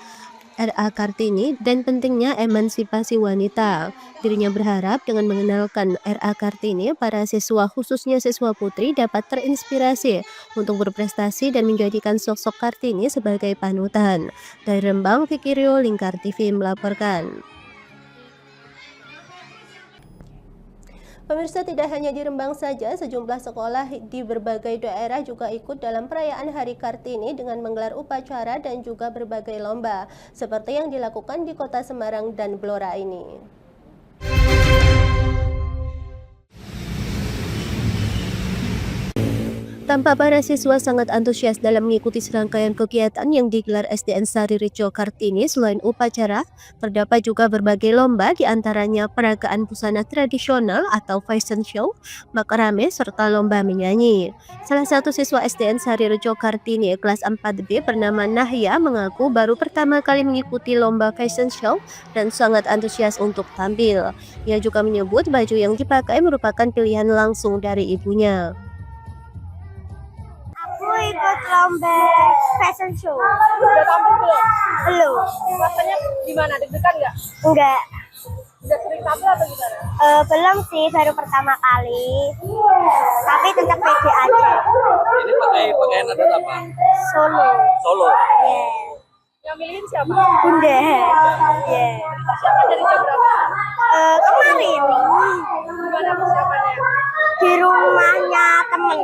R.A. Kartini dan pentingnya emansipasi wanita. Dirinya berharap dengan mengenalkan R.A. Kartini, para siswa khususnya siswa putri dapat terinspirasi untuk berprestasi dan menjadikan sosok Kartini sebagai panutan. Dari Rembang, Vicky Rio, Lingkar TV melaporkan. Pemirsa, tidak hanya di Rembang saja, sejumlah sekolah di berbagai daerah juga ikut dalam perayaan Hari Kartini dengan menggelar upacara dan juga berbagai lomba, seperti yang dilakukan di Kota Semarang dan Blora ini. Tampak para siswa sangat antusias dalam mengikuti serangkaian kegiatan yang digelar SDN Sari Rejo Kartini. Selain upacara, terdapat juga berbagai lomba, diantaranya peragaan busana tradisional atau fashion show, makrame, serta lomba menyanyi. Salah satu siswa SDN Sari Rejo Kartini kelas 4B bernama Nahya mengaku baru pertama kali mengikuti lomba fashion show dan sangat antusias untuk tampil. Ia juga menyebut baju yang dipakai merupakan pilihan langsung dari ibunya. Aku ikut lomba fashion show. Udah tampil belum? Belum. Rasanya gimana? Deg-degan nggak? Enggak. Udah sering tampil atau gimana? Belum sih, baru pertama kali. Tapi tetap pede aja. Ini pakai pakaian adat apa? Solo. Solo. Yeah. Yang milihin siapa? Bunda. Yeah. Siapa dari jam berapa? Kemarin. Gimana persiapannya? Di rumahnya temen.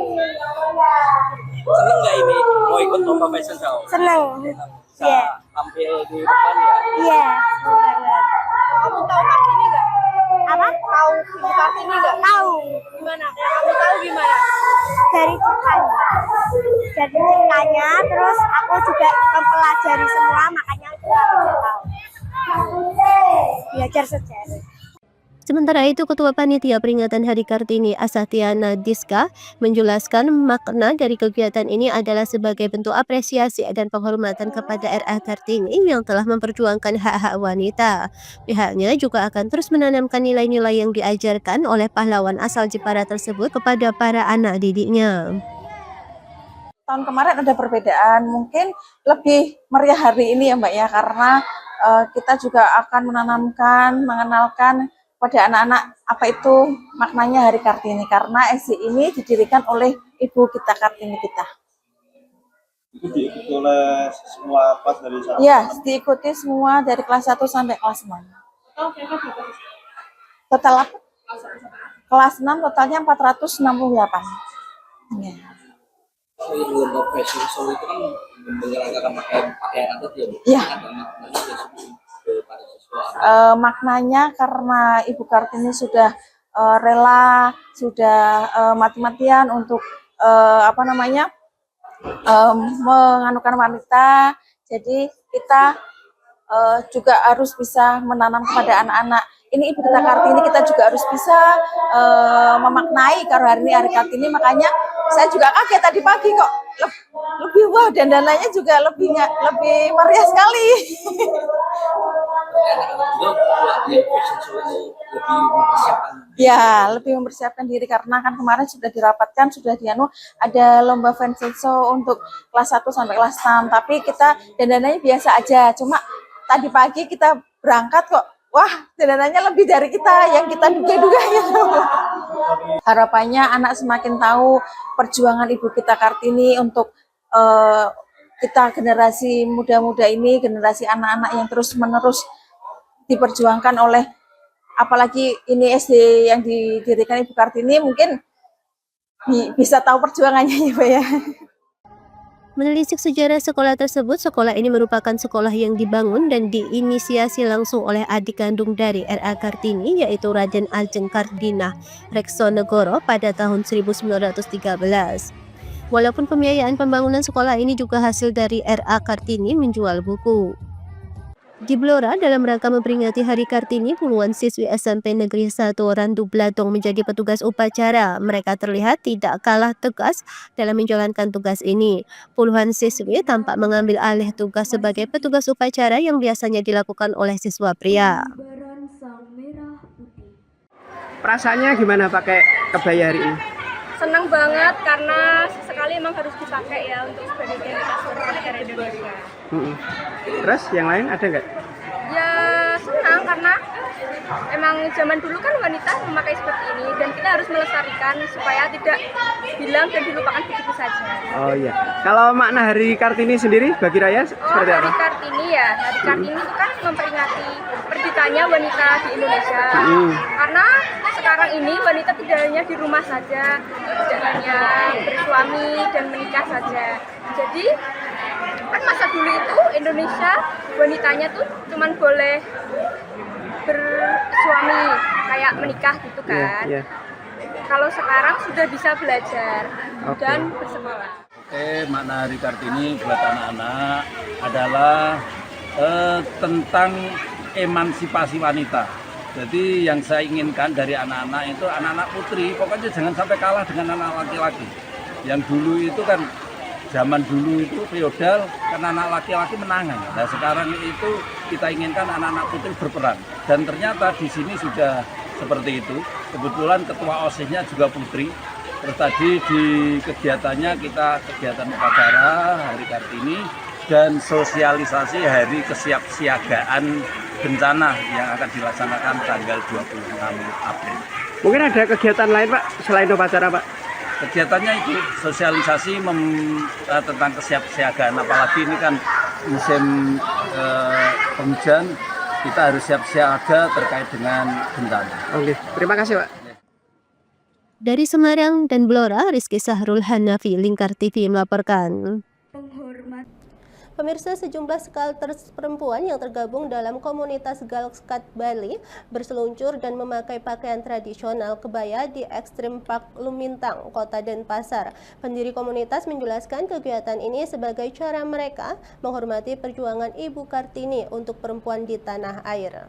Seneng nggak ini mau ikut lomba fashion show? Seneng. Bisa tampil di depan ya? Iya. Kamu tahu Kartini nggak? Apa? Tahu Ibu Kartini nggak? Tahu. Gimana? Yang kamu tahu gimana? Dari ceritanya. Dari ceritanya, terus aku juga mempelajari semua, makanya aku tahu. Belajar sejarah. Sementara itu, Ketua Panitia Peringatan Hari Kartini Asatiana Diska menjelaskan makna dari kegiatan ini adalah sebagai bentuk apresiasi dan penghormatan kepada R.A. Kartini yang telah memperjuangkan hak-hak wanita. Pihaknya juga akan terus menanamkan nilai-nilai yang diajarkan oleh pahlawan asal Jepara tersebut kepada para anak didiknya. Tahun kemarin ada perbedaan, mungkin lebih meriah hari ini ya Mbak ya, karena kita juga akan mengenalkan pada anak-anak apa itu maknanya Hari Kartini, karena SD ini didirikan oleh Ibu Kita Kartini kita. Itu diikuti oleh semua kelas dari 1? Iya, diikuti semua dari kelas 1 sampai kelas 6. Total apa? Kelas 6 totalnya 468. Ya. Lomba fashion show itu kan mengerangkakan pakaian adat ya? Iya. Maknanya karena Ibu Kartini sudah rela, sudah mati-matian untuk menganukan wanita. Jadi kita juga harus bisa menanam kepada anak-anak. Ini Ibu kita Kartini, kita juga harus bisa memaknai karena hari ini hari Kartini. Makanya saya juga kaget tadi pagi kok lebih wah, dandanannya juga lebih meriah sekali. Ya, lebih mempersiapkan diri karena kan kemarin sudah dirapatkan, sudah ada lomba fashion show untuk kelas 1 sampai kelas 6. Tapi kita dandanannya biasa aja. Cuma tadi pagi kita berangkat kok, wah dandanannya lebih dari kita yang kita duga-duga gitu. Harapannya anak semakin tahu perjuangan Ibu kita Kartini untuk kita generasi muda-muda ini, generasi anak-anak yang terus-menerus diperjuangkan oleh, apalagi ini SD yang didirikan Ibu Kartini, mungkin bisa tahu perjuangannya ya Pak ya. Menelisik sejarah sekolah tersebut, sekolah ini merupakan sekolah yang dibangun dan diinisiasi langsung oleh adik kandung dari R.A. Kartini, yaitu Raden Ajeng Kardinah Reksonegoro pada tahun 1913. Walaupun pembiayaan pembangunan sekolah ini juga hasil dari R.A. Kartini menjual buku. Di Blora, dalam rangka memperingati Hari Kartini, puluhan siswi SMP Negeri 1 Randu Bladong menjadi petugas upacara. Mereka terlihat tidak kalah tegas dalam menjalankan tugas ini. Puluhan siswi tampak mengambil alih tugas sebagai petugas upacara yang biasanya dilakukan oleh siswa pria. Perasaannya gimana pakai kebaya hari ini? Senang banget karena sekali emang harus dipakai ya untuk sebagai identitas negara Indonesia. Terus yang lain ada nggak? Ya senang karena emang zaman dulu kan wanita memakai seperti ini dan kita harus melestarikan supaya tidak hilang dan dilupakan begitu saja. Oh iya. Kalau makna Hari Kartini sendiri bagi Raya seperti apa? Hari Kartini ya, Hari Kartini itu kan memperingati merdekanya wanita di Indonesia. Karena sekarang ini wanita tidak hanya di rumah saja, tidak hanya bersuami dan menikah saja. Jadi kan masa dulu itu Indonesia wanitanya tuh cuman boleh bersuami kayak menikah gitu kan. Kalau sekarang sudah bisa belajar dan bersekolah. Makna Hari Kartini buat anak-anak adalah tentang emansipasi wanita. Jadi yang saya inginkan dari anak-anak itu anak-anak putri pokoknya jangan sampai kalah dengan anak laki-laki. Yang dulu itu kan zaman dulu itu feodal karena anak laki-laki menangan. Nah sekarang itu kita inginkan anak-anak putri berperan. Dan ternyata di sini sudah seperti itu. Kebetulan ketua OSIS-nya juga putri. Terus tadi di kegiatannya kita kegiatan upacara Hari Kartini dan sosialisasi Hari Kesiapsiagaan Bencana yang akan dilaksanakan tanggal 26 April. Mungkin ada kegiatan lain Pak selain upacara Pak? Kegiatannya itu sosialisasi tentang kesiapsiagaan, apalagi ini kan musim penghujan, kita harus siap siaga terkait dengan bencana. Oke, terima kasih Pak. Dari Semarang dan Blora, Rizky Sahrul Hanafi, Lingkar TV melaporkan. Pemirsa, sejumlah skaters perempuan yang tergabung dalam komunitas Girl Scout Bali berseluncur dan memakai pakaian tradisional kebaya di Extreme Park Lumintang, Kota Denpasar. Pendiri komunitas menjelaskan kegiatan ini sebagai cara mereka menghormati perjuangan Ibu Kartini untuk perempuan di tanah air.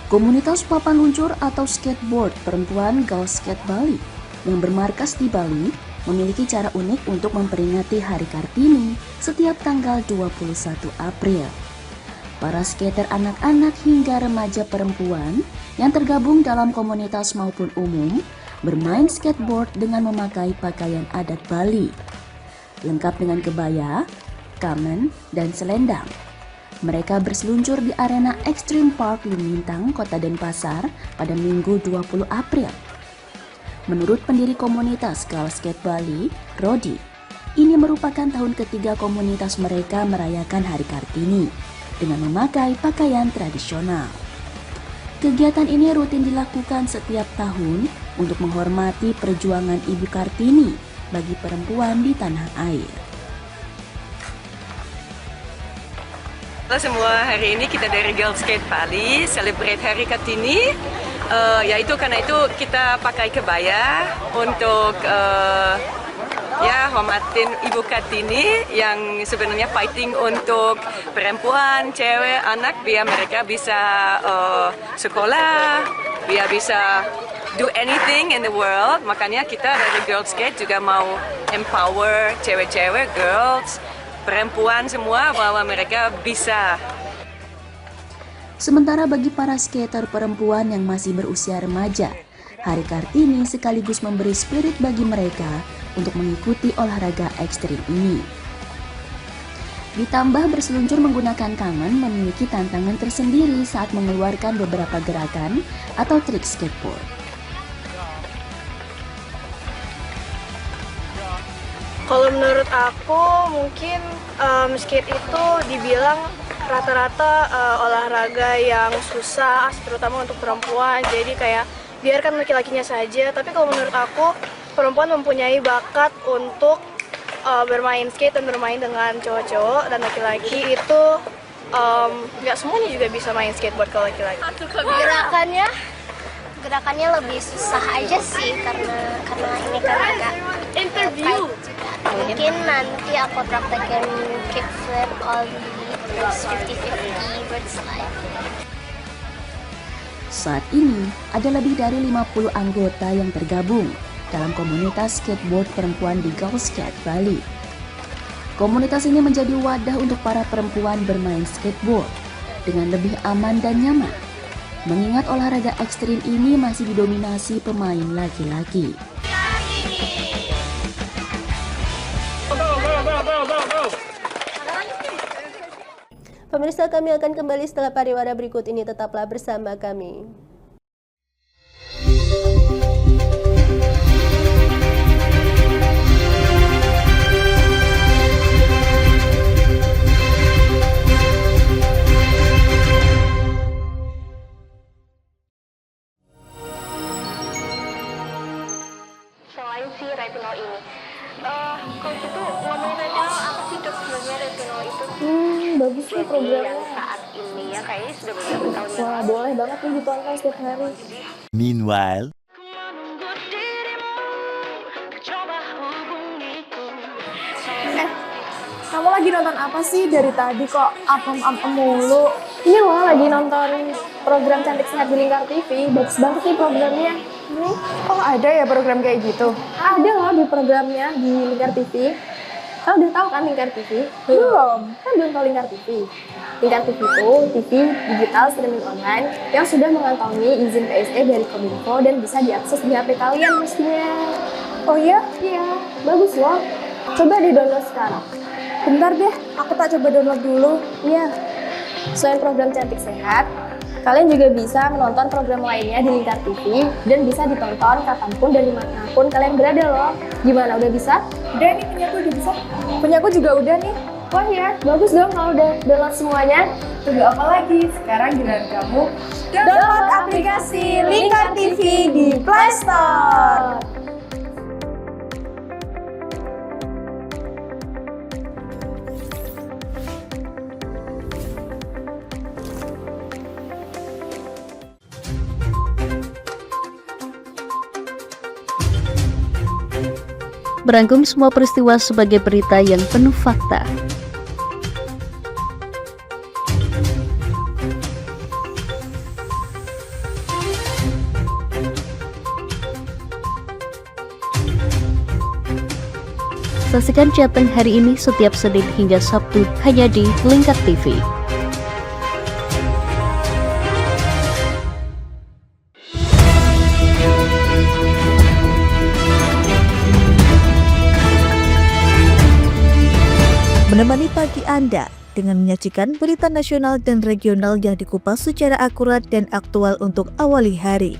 Komunitas papan luncur atau skateboard perempuan Girl Scout Bali yang bermarkas di Bali memiliki cara unik untuk memperingati Hari Kartini setiap tanggal 21 April. Para skater anak-anak hingga remaja perempuan yang tergabung dalam komunitas maupun umum bermain skateboard dengan memakai pakaian adat Bali, lengkap dengan kebaya, kamen, dan selendang. Mereka berseluncur di arena Extreme Park Lumintang, Kota Denpasar pada Minggu 20 April. Menurut pendiri komunitas Girl Scout Bali, Rodi, ini merupakan tahun ketiga komunitas mereka merayakan Hari Kartini. dengan memakai pakaian tradisional. Kegiatan ini rutin dilakukan setiap tahun untuk menghormati perjuangan Ibu Kartini bagi perempuan di tanah air. Halo semua, hari ini kita dari Girls Skate Bali celebrate Hari Kartini. Yaitu karena itu kita pakai kebaya untuk hormatin Ibu Kartini yang sebenarnya fighting untuk perempuan, cewek, anak biar mereka bisa sekolah, biar bisa do anything in the world. Makanya kita dari Girls Skate juga mau empower cewek-cewek, girls, perempuan semua bahwa mereka bisa. Sementara bagi para skater perempuan yang masih berusia remaja, Hari Kartini sekaligus memberi spirit bagi mereka untuk mengikuti olahraga ekstrim ini. Ditambah berseluncur menggunakan tangan memiliki tantangan tersendiri saat mengeluarkan beberapa gerakan atau trik skateboard. Kalau menurut aku mungkin skate itu dibilang rata-rata olahraga yang susah, terutama untuk perempuan. Jadi kayak biarkan laki-lakinya saja. Tapi kalau menurut aku perempuan mempunyai bakat untuk bermain skate dan bermain dengan cowok-cowok, dan laki-laki itu nggak semuanya juga bisa main skateboard kalau laki-laki. Gerakannya lebih susah aja sih karena ini kan agak interview. Mungkin nanti aku praktekin kickflip, ollie, terus 50-50, bird slide. Saat ini ada lebih dari 50 anggota yang tergabung dalam komunitas skateboard perempuan di Girls Skate Bali. Komunitas ini menjadi wadah untuk para perempuan bermain skateboard dengan lebih aman dan nyaman, mengingat olahraga ekstrim ini masih didominasi pemain laki-laki. Pemirsa, kami akan kembali setelah pariwara berikut ini, tetaplah bersama kami. Selain si retinol ini, kalau itu ngomongin retinol, apa sih dok sebenarnya retinol itu? Bagus nih programnya. Yang saat ini ya kayaknya sudah beberapa tahun yang Wah, boleh banget nih ditonton setiap hari. Meanwhile, Kamu lagi nonton apa sih dari tadi kok apem-apem mulu? Ini loh lagi nonton program Cantik Sehat di Lingkar TV. Bagus banget nih programnya. Oh, ada ya program kayak gitu? Ada loh di programnya di Lingkar TV. Kau udah tahu kan Lingkar TV? Belum. Kan belum tahu Lingkar TV. Lingkar TV itu TV digital streaming online yang sudah mengantongi izin PSE dari Kominfo dan bisa diakses di HP kalian mestinya. Oh iya? Iya, bagus loh. Coba di-download sekarang. Bentar deh, aku tak coba download dulu. Iya. Selain program Cantik Sehat, kalian juga bisa menonton program lainnya di Lingkar TV dan bisa ditonton kapanpun dan dimanapun kalian berada loh. Gimana, udah bisa? Udah nih, punyaku udah bisa. Punyaku juga udah nih. Wah ya, bagus dong kalau udah download semuanya. Tunggu apa lagi? Sekarang giliran kamu download aplikasi Lingkar TV di Play Store. Merangkum semua peristiwa sebagai berita yang penuh fakta. Saksikan Jateng hari ini setiap Senin hingga Sabtu hanya di Lingkar TV. Menemani pagi Anda dengan menyajikan berita nasional dan regional yang dikupas secara akurat dan aktual untuk awali hari.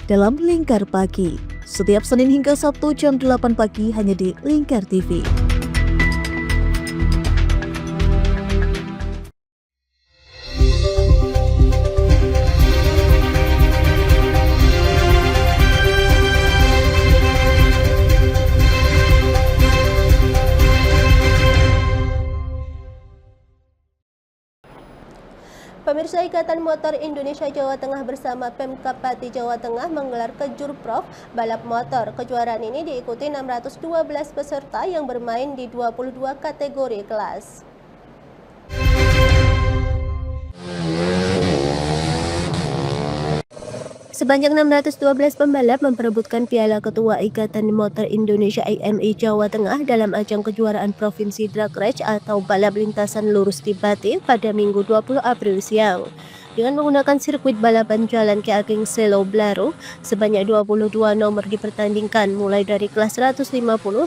Dalam Lingkar Pagi, setiap Senin hingga Sabtu jam 8 pagi hanya di Lingkar TV. Pemirsa, Ikatan Motor Indonesia Jawa Tengah bersama Pemkab Pati Jawa Tengah menggelar Kejurprov balap motor. Kejuaraan ini diikuti 612 peserta yang bermain di 22 kategori kelas. Sebanyak 612 pembalap memperebutkan Piala Ketua Ikatan Motor Indonesia IMI Jawa Tengah dalam ajang kejuaraan Provinsi Drag Race atau balap lintasan lurus di Pati pada Minggu 20 April siang. Dengan menggunakan sirkuit balapan jalan Ki Ageng Selo Blaro, sebanyak 22 nomor dipertandingkan mulai dari kelas 150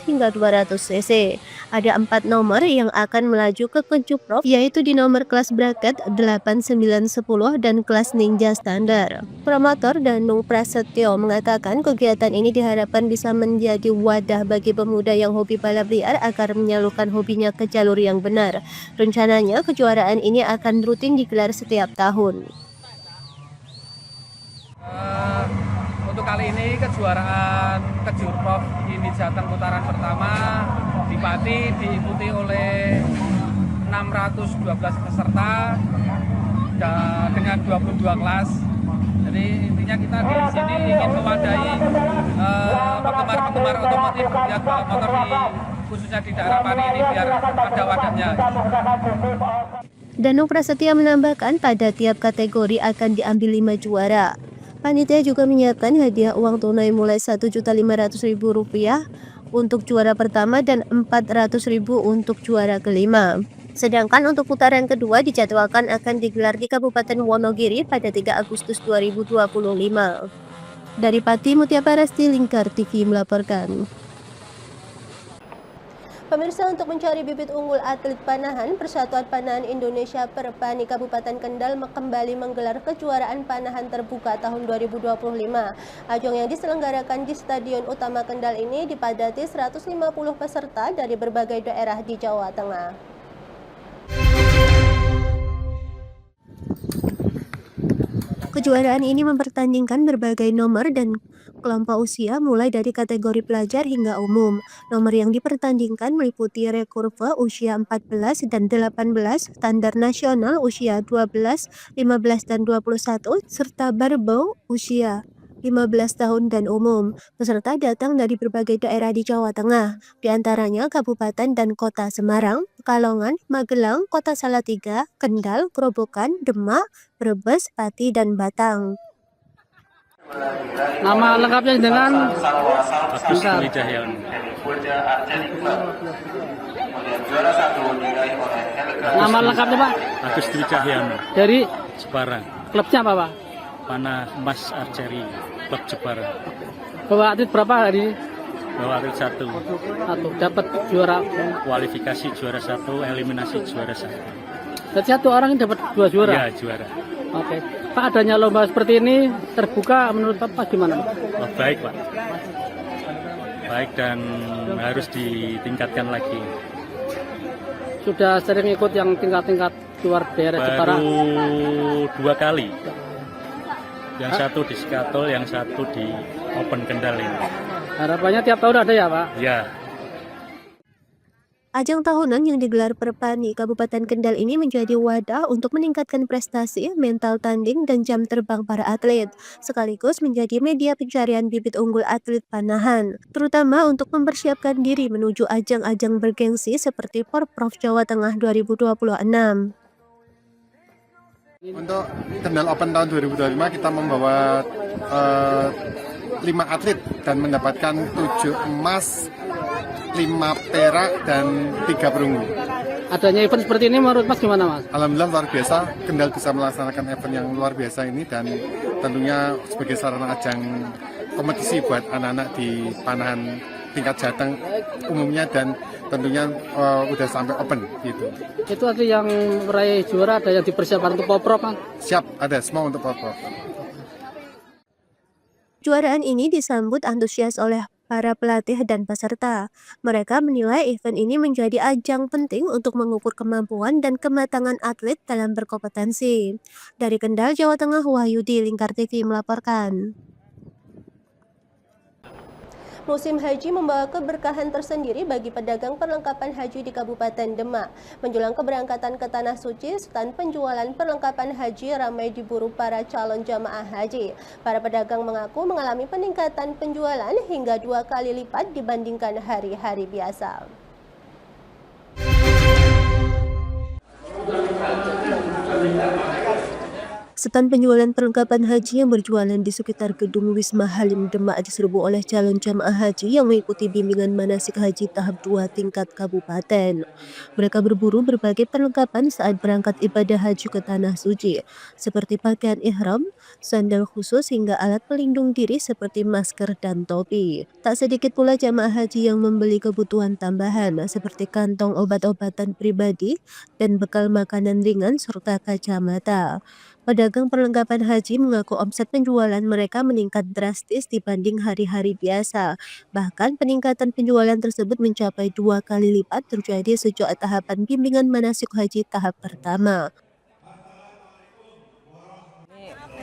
hingga 200 cc. Ada 4 nomor yang akan melaju ke Kejurprov, yaitu di nomor kelas bracket 8, 9, 10 dan kelas ninja standar. Promotor Danung Prasetyo mengatakan kegiatan ini diharapkan bisa menjadi wadah bagi pemuda yang hobi balap liar agar menyalurkan hobinya ke jalur yang benar. Rencananya kejuaraan ini akan rutin digelar setiap tahun. Untuk kali ini kejuaraan Kejurprov ini Jateng putaran pertama di Pati diikuti oleh 612 peserta dengan 22 kelas. Jadi intinya kita di sini ingin mewadahi penggemar-penggemar otomotif yang balap motor khususnya di daerah Pati ini biar ada wadahnya. Danung Prasetya menambahkan pada tiap kategori akan diambil 5 juara. Panitia juga menyiapkan hadiah uang tunai mulai Rp1.500.000 untuk juara pertama dan Rp400.000 untuk juara kelima. Sedangkan untuk putaran kedua dijadwalkan akan digelar di Kabupaten Wonogiri pada 3 Agustus 2025. Dari Pati, Mutia Parasti, Lingkar TV melaporkan. Pemirsa, untuk mencari bibit unggul atlet panahan, Persatuan Panahan Indonesia Perpani Kabupaten Kendal kembali menggelar kejuaraan panahan terbuka tahun 2025. Ajang yang diselenggarakan di Stadion Utama Kendal ini dipadati 150 peserta dari berbagai daerah di Jawa Tengah. Kejuaraan ini mempertandingkan berbagai nomor dan kelompok usia mulai dari kategori pelajar hingga umum. Nomor yang dipertandingkan meliputi rekurve usia 14 dan 18, standar nasional usia 12, 15 dan 21, serta barbell usia 15 tahun dan umum. Peserta datang dari berbagai daerah di Jawa Tengah, di antaranya Kabupaten dan Kota Semarang, Pekalongan, Magelang, Kota Salatiga, Kendal, Grobogan, Demak, Brebes, Pati, dan Batang. Nama lengkapnya dengan Agus Dwi Cahyono. Nama lengkapnya Pak? Agus Dwi Cahyono. Dari Jepara. Klubnya apa Pak? Panah Mas Archery, Klub Jepara. Bawa atlet berapa hari ini? Bawa atlet satu. Dapat juara. Kualifikasi juara 1, eliminasi juara 1. Berarti satu orang yang dapat 2 juara? Iya, juara. Oke. Pak, adanya lomba seperti ini terbuka menurut Bapak gimana? Oh, baik Pak. Baik dan harus ditingkatkan lagi. Sudah sering ikut yang tingkat-tingkat luar daerah Jepara? Baru 2 kali. Yang satu di Skatol, yang satu di Open Kendal ini. Harapannya tiap tahun ada ya Pak? Ya. Ajang tahunan yang digelar Perpani Kabupaten Kendal ini menjadi wadah untuk meningkatkan prestasi, mental tanding, dan jam terbang para atlet, sekaligus menjadi media pencarian bibit unggul atlet panahan, terutama untuk mempersiapkan diri menuju ajang-ajang bergengsi seperti Porprov Jawa Tengah 2026. Untuk Kendal Open tahun 2025 kita membawa 5 atlet dan mendapatkan 7 emas, 5 perak dan 3 perunggu. Adanya event seperti ini menurut Mas gimana Mas? Alhamdulillah luar biasa, Kendal bisa melaksanakan event yang luar biasa ini dan tentunya sebagai sarana ajang kompetisi buat anak-anak di panahan tingkat Jateng umumnya dan tentunya udah sampai open gitu. Itu ada yang meraih juara, ada yang dipersiapkan untuk Porprov Mas? Siap, ada semua untuk Porprov. Kejuaraan ini disambut antusias oleh para pelatih dan peserta. Mereka menilai event ini menjadi ajang penting untuk mengukur kemampuan dan kematangan atlet dalam berkompetensi. Dari Kendal, Jawa Tengah, Wahyudi, Lingkar TV melaporkan. Musim haji membawa keberkahan tersendiri bagi pedagang perlengkapan haji di Kabupaten Demak. Menjelang keberangkatan ke Tanah Suci, stand penjualan perlengkapan haji ramai diburu para calon jamaah haji. Para pedagang mengaku mengalami peningkatan penjualan hingga 2 kali lipat dibandingkan hari-hari biasa. Stand penjualan perlengkapan haji yang berjualan di sekitar gedung Wisma Halim Demak diserbu oleh calon jamaah haji yang mengikuti bimbingan manasik haji tahap 2 tingkat kabupaten. Mereka berburu berbagai perlengkapan saat berangkat ibadah haji ke Tanah Suci, seperti pakaian ihram, sandal khusus hingga alat pelindung diri seperti masker dan topi. Tak sedikit pula jamaah haji yang membeli kebutuhan tambahan seperti kantong obat-obatan pribadi dan bekal makanan ringan serta kacamata. Pedagang perlengkapan haji mengaku omset penjualan mereka meningkat drastis dibanding hari-hari biasa. Bahkan peningkatan penjualan tersebut mencapai 2 kali lipat terjadi sejak tahapan bimbingan manasik haji tahap pertama.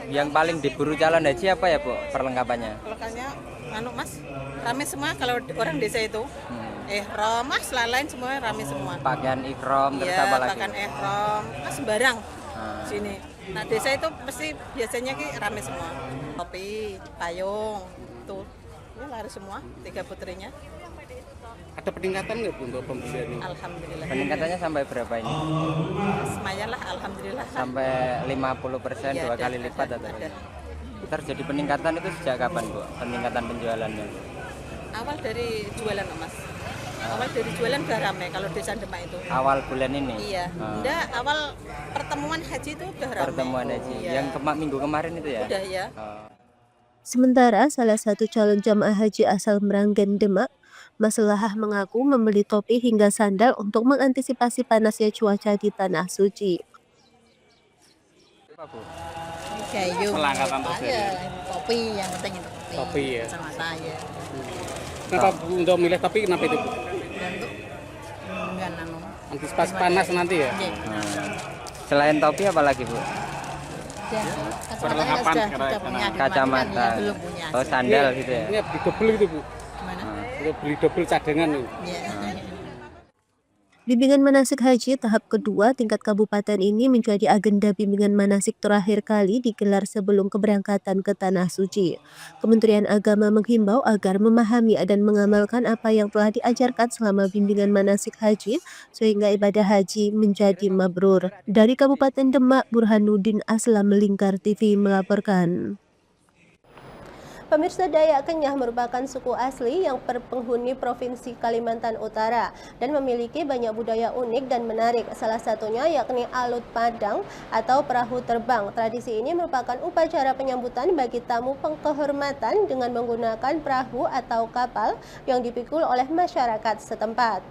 Yang paling diburu calon haji apa ya, Bu, perlengkapannya? Perlengkapannya, Mas, rame semua kalau orang desa itu. Ihram, Mas, lain semua rame semua. Pakaian ihram, terus apa lagi? Pakaian ihram, Mas, sembarang sini. Nah, desa itu pasti biasanya rame semua. Topi, payung, tuh, ini lari semua, 3 putrinya. Ada peningkatan nggak Bu untuk pembelian ini? Alhamdulillah. Peningkatannya sampai berapa ini? Lumayan lah, alhamdulillah. Sampai 50%, ya, 2 kali lipat atau? Terjadi peningkatan itu sejak kapan, Bu? Peningkatan penjualannya? Awal dari jualan, Mas. Awal dari jualan udah rame kalau desa Demak itu. Awal bulan ini? Iya. Enggak, awal pertemuan haji itu udah rame. Pertemuan haji. Iya. Yang minggu kemarin itu ya? Udah ya. Sementara salah satu calon jamaah haji asal Meranggen Demak, Maslahah mengaku membeli topi hingga sandal untuk mengantisipasi panasnya cuaca di Tanah Suci. Gayung, Pelangkatan terjadi. topi yang penting itu. Topi ya. Sama saya. Kenapa untuk milih topi, kenapa itu? Antisipasi panas nanti ya? Selain topi apa lagi, Bu? Perlengkapan kacamata. Oh, sandal gitu ya? Ini beli double gitu, Bu. Beli double cadangan nih. Bimbingan manasik haji tahap kedua tingkat kabupaten ini menjadi agenda bimbingan manasik terakhir kali digelar sebelum keberangkatan ke Tanah Suci. Kementerian Agama menghimbau agar memahami dan mengamalkan apa yang telah diajarkan selama bimbingan manasik haji sehingga ibadah haji menjadi mabrur. Dari Kabupaten Demak, Burhanuddin Aslam, Lingkar TV melaporkan. Pemirsa, Dayak Kenyah merupakan suku asli yang berpenghuni Provinsi Kalimantan Utara dan memiliki banyak budaya unik dan menarik. Salah satunya yakni alut padang atau perahu terbang. Tradisi ini merupakan upacara penyambutan bagi tamu kehormatan dengan menggunakan perahu atau kapal yang dipikul oleh masyarakat setempat.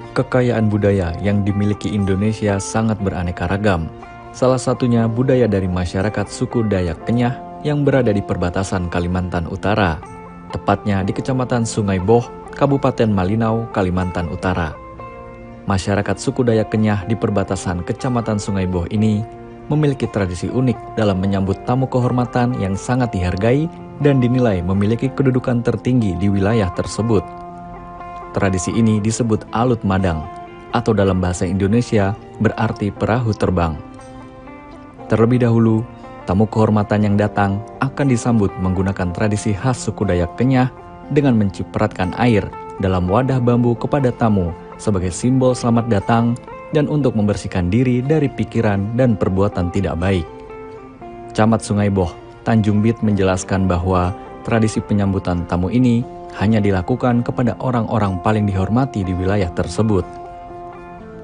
Kekayaan budaya yang dimiliki Indonesia sangat beraneka ragam. Salah satunya budaya dari masyarakat suku Dayak Kenyah yang berada di perbatasan Kalimantan Utara, tepatnya di Kecamatan Sungai Boh, Kabupaten Malinau, Kalimantan Utara. Masyarakat suku Dayak Kenyah di perbatasan Kecamatan Sungai Boh ini memiliki tradisi unik dalam menyambut tamu kehormatan yang sangat dihargai dan dinilai memiliki kedudukan tertinggi di wilayah tersebut. Tradisi ini disebut alut madang, atau dalam bahasa Indonesia berarti perahu terbang. Terlebih dahulu, tamu kehormatan yang datang akan disambut menggunakan tradisi khas suku Dayak Kenyah dengan mencipratkan air dalam wadah bambu kepada tamu sebagai simbol selamat datang dan untuk membersihkan diri dari pikiran dan perbuatan tidak baik. Camat Sungai Boh, Tanjung Bit menjelaskan bahwa tradisi penyambutan tamu ini hanya dilakukan kepada orang-orang paling dihormati di wilayah tersebut.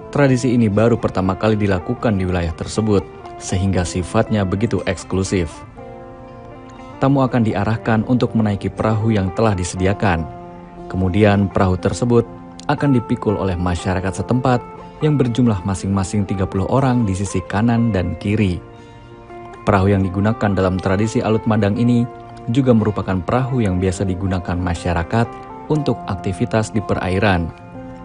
Tradisi ini baru pertama kali dilakukan di wilayah tersebut, sehingga sifatnya begitu eksklusif. Tamu akan diarahkan untuk menaiki perahu yang telah disediakan. Kemudian perahu tersebut akan dipikul oleh masyarakat setempat yang berjumlah masing-masing 30 orang di sisi kanan dan kiri. Perahu yang digunakan dalam tradisi alut madang ini juga merupakan perahu yang biasa digunakan masyarakat untuk aktivitas di perairan,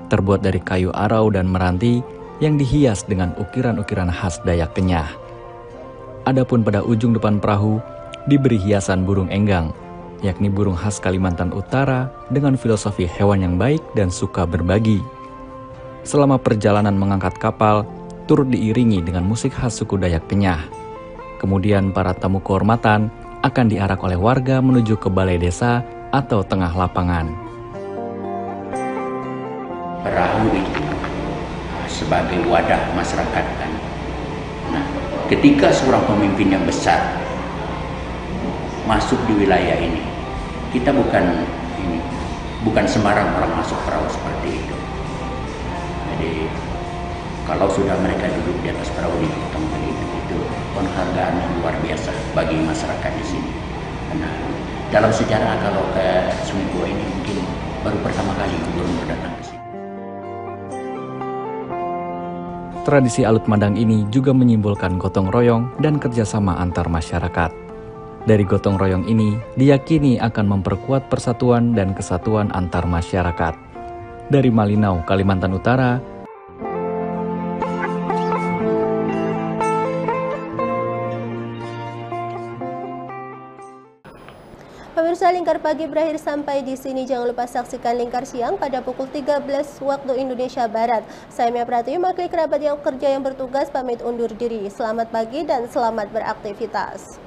terbuat dari kayu arau dan meranti yang dihias dengan ukiran-ukiran khas Dayak Kenyah. Adapun pada ujung depan perahu diberi hiasan burung enggang, yakni burung khas Kalimantan Utara dengan filosofi hewan yang baik dan suka berbagi. Selama perjalanan mengangkat kapal, turut diiringi dengan musik khas suku Dayak Kenyah. Kemudian para tamu kehormatan akan diarak oleh warga menuju ke balai desa atau tengah lapangan. Perahu itu sebagai wadah masyarakat kan. Nah, ketika seorang pemimpin yang besar masuk di wilayah ini, kita bukan sembarang orang masuk perahu seperti itu. Jadi kalau sudah mereka duduk di atas perahu di tempat itu penghargaan yang luar biasa bagi masyarakat di sini. Nah, dalam sejarah kalau ke Sungai Buah ini mungkin baru pertama kali gubernur datang ke sini. Tradisi Alut Madang ini juga menyimbolkan gotong royong dan kerjasama antar masyarakat. Dari gotong royong ini diyakini akan memperkuat persatuan dan kesatuan antar masyarakat. Dari Malinau, Kalimantan Utara, Pemirsa, Lingkar Pagi berakhir sampai di sini. Jangan lupa saksikan Lingkar Siang pada pukul 13 waktu Indonesia Barat. Saya Mia Pratiwi, mewakili kerabat yang kerja yang bertugas pamit undur diri. Selamat pagi dan selamat beraktivitas.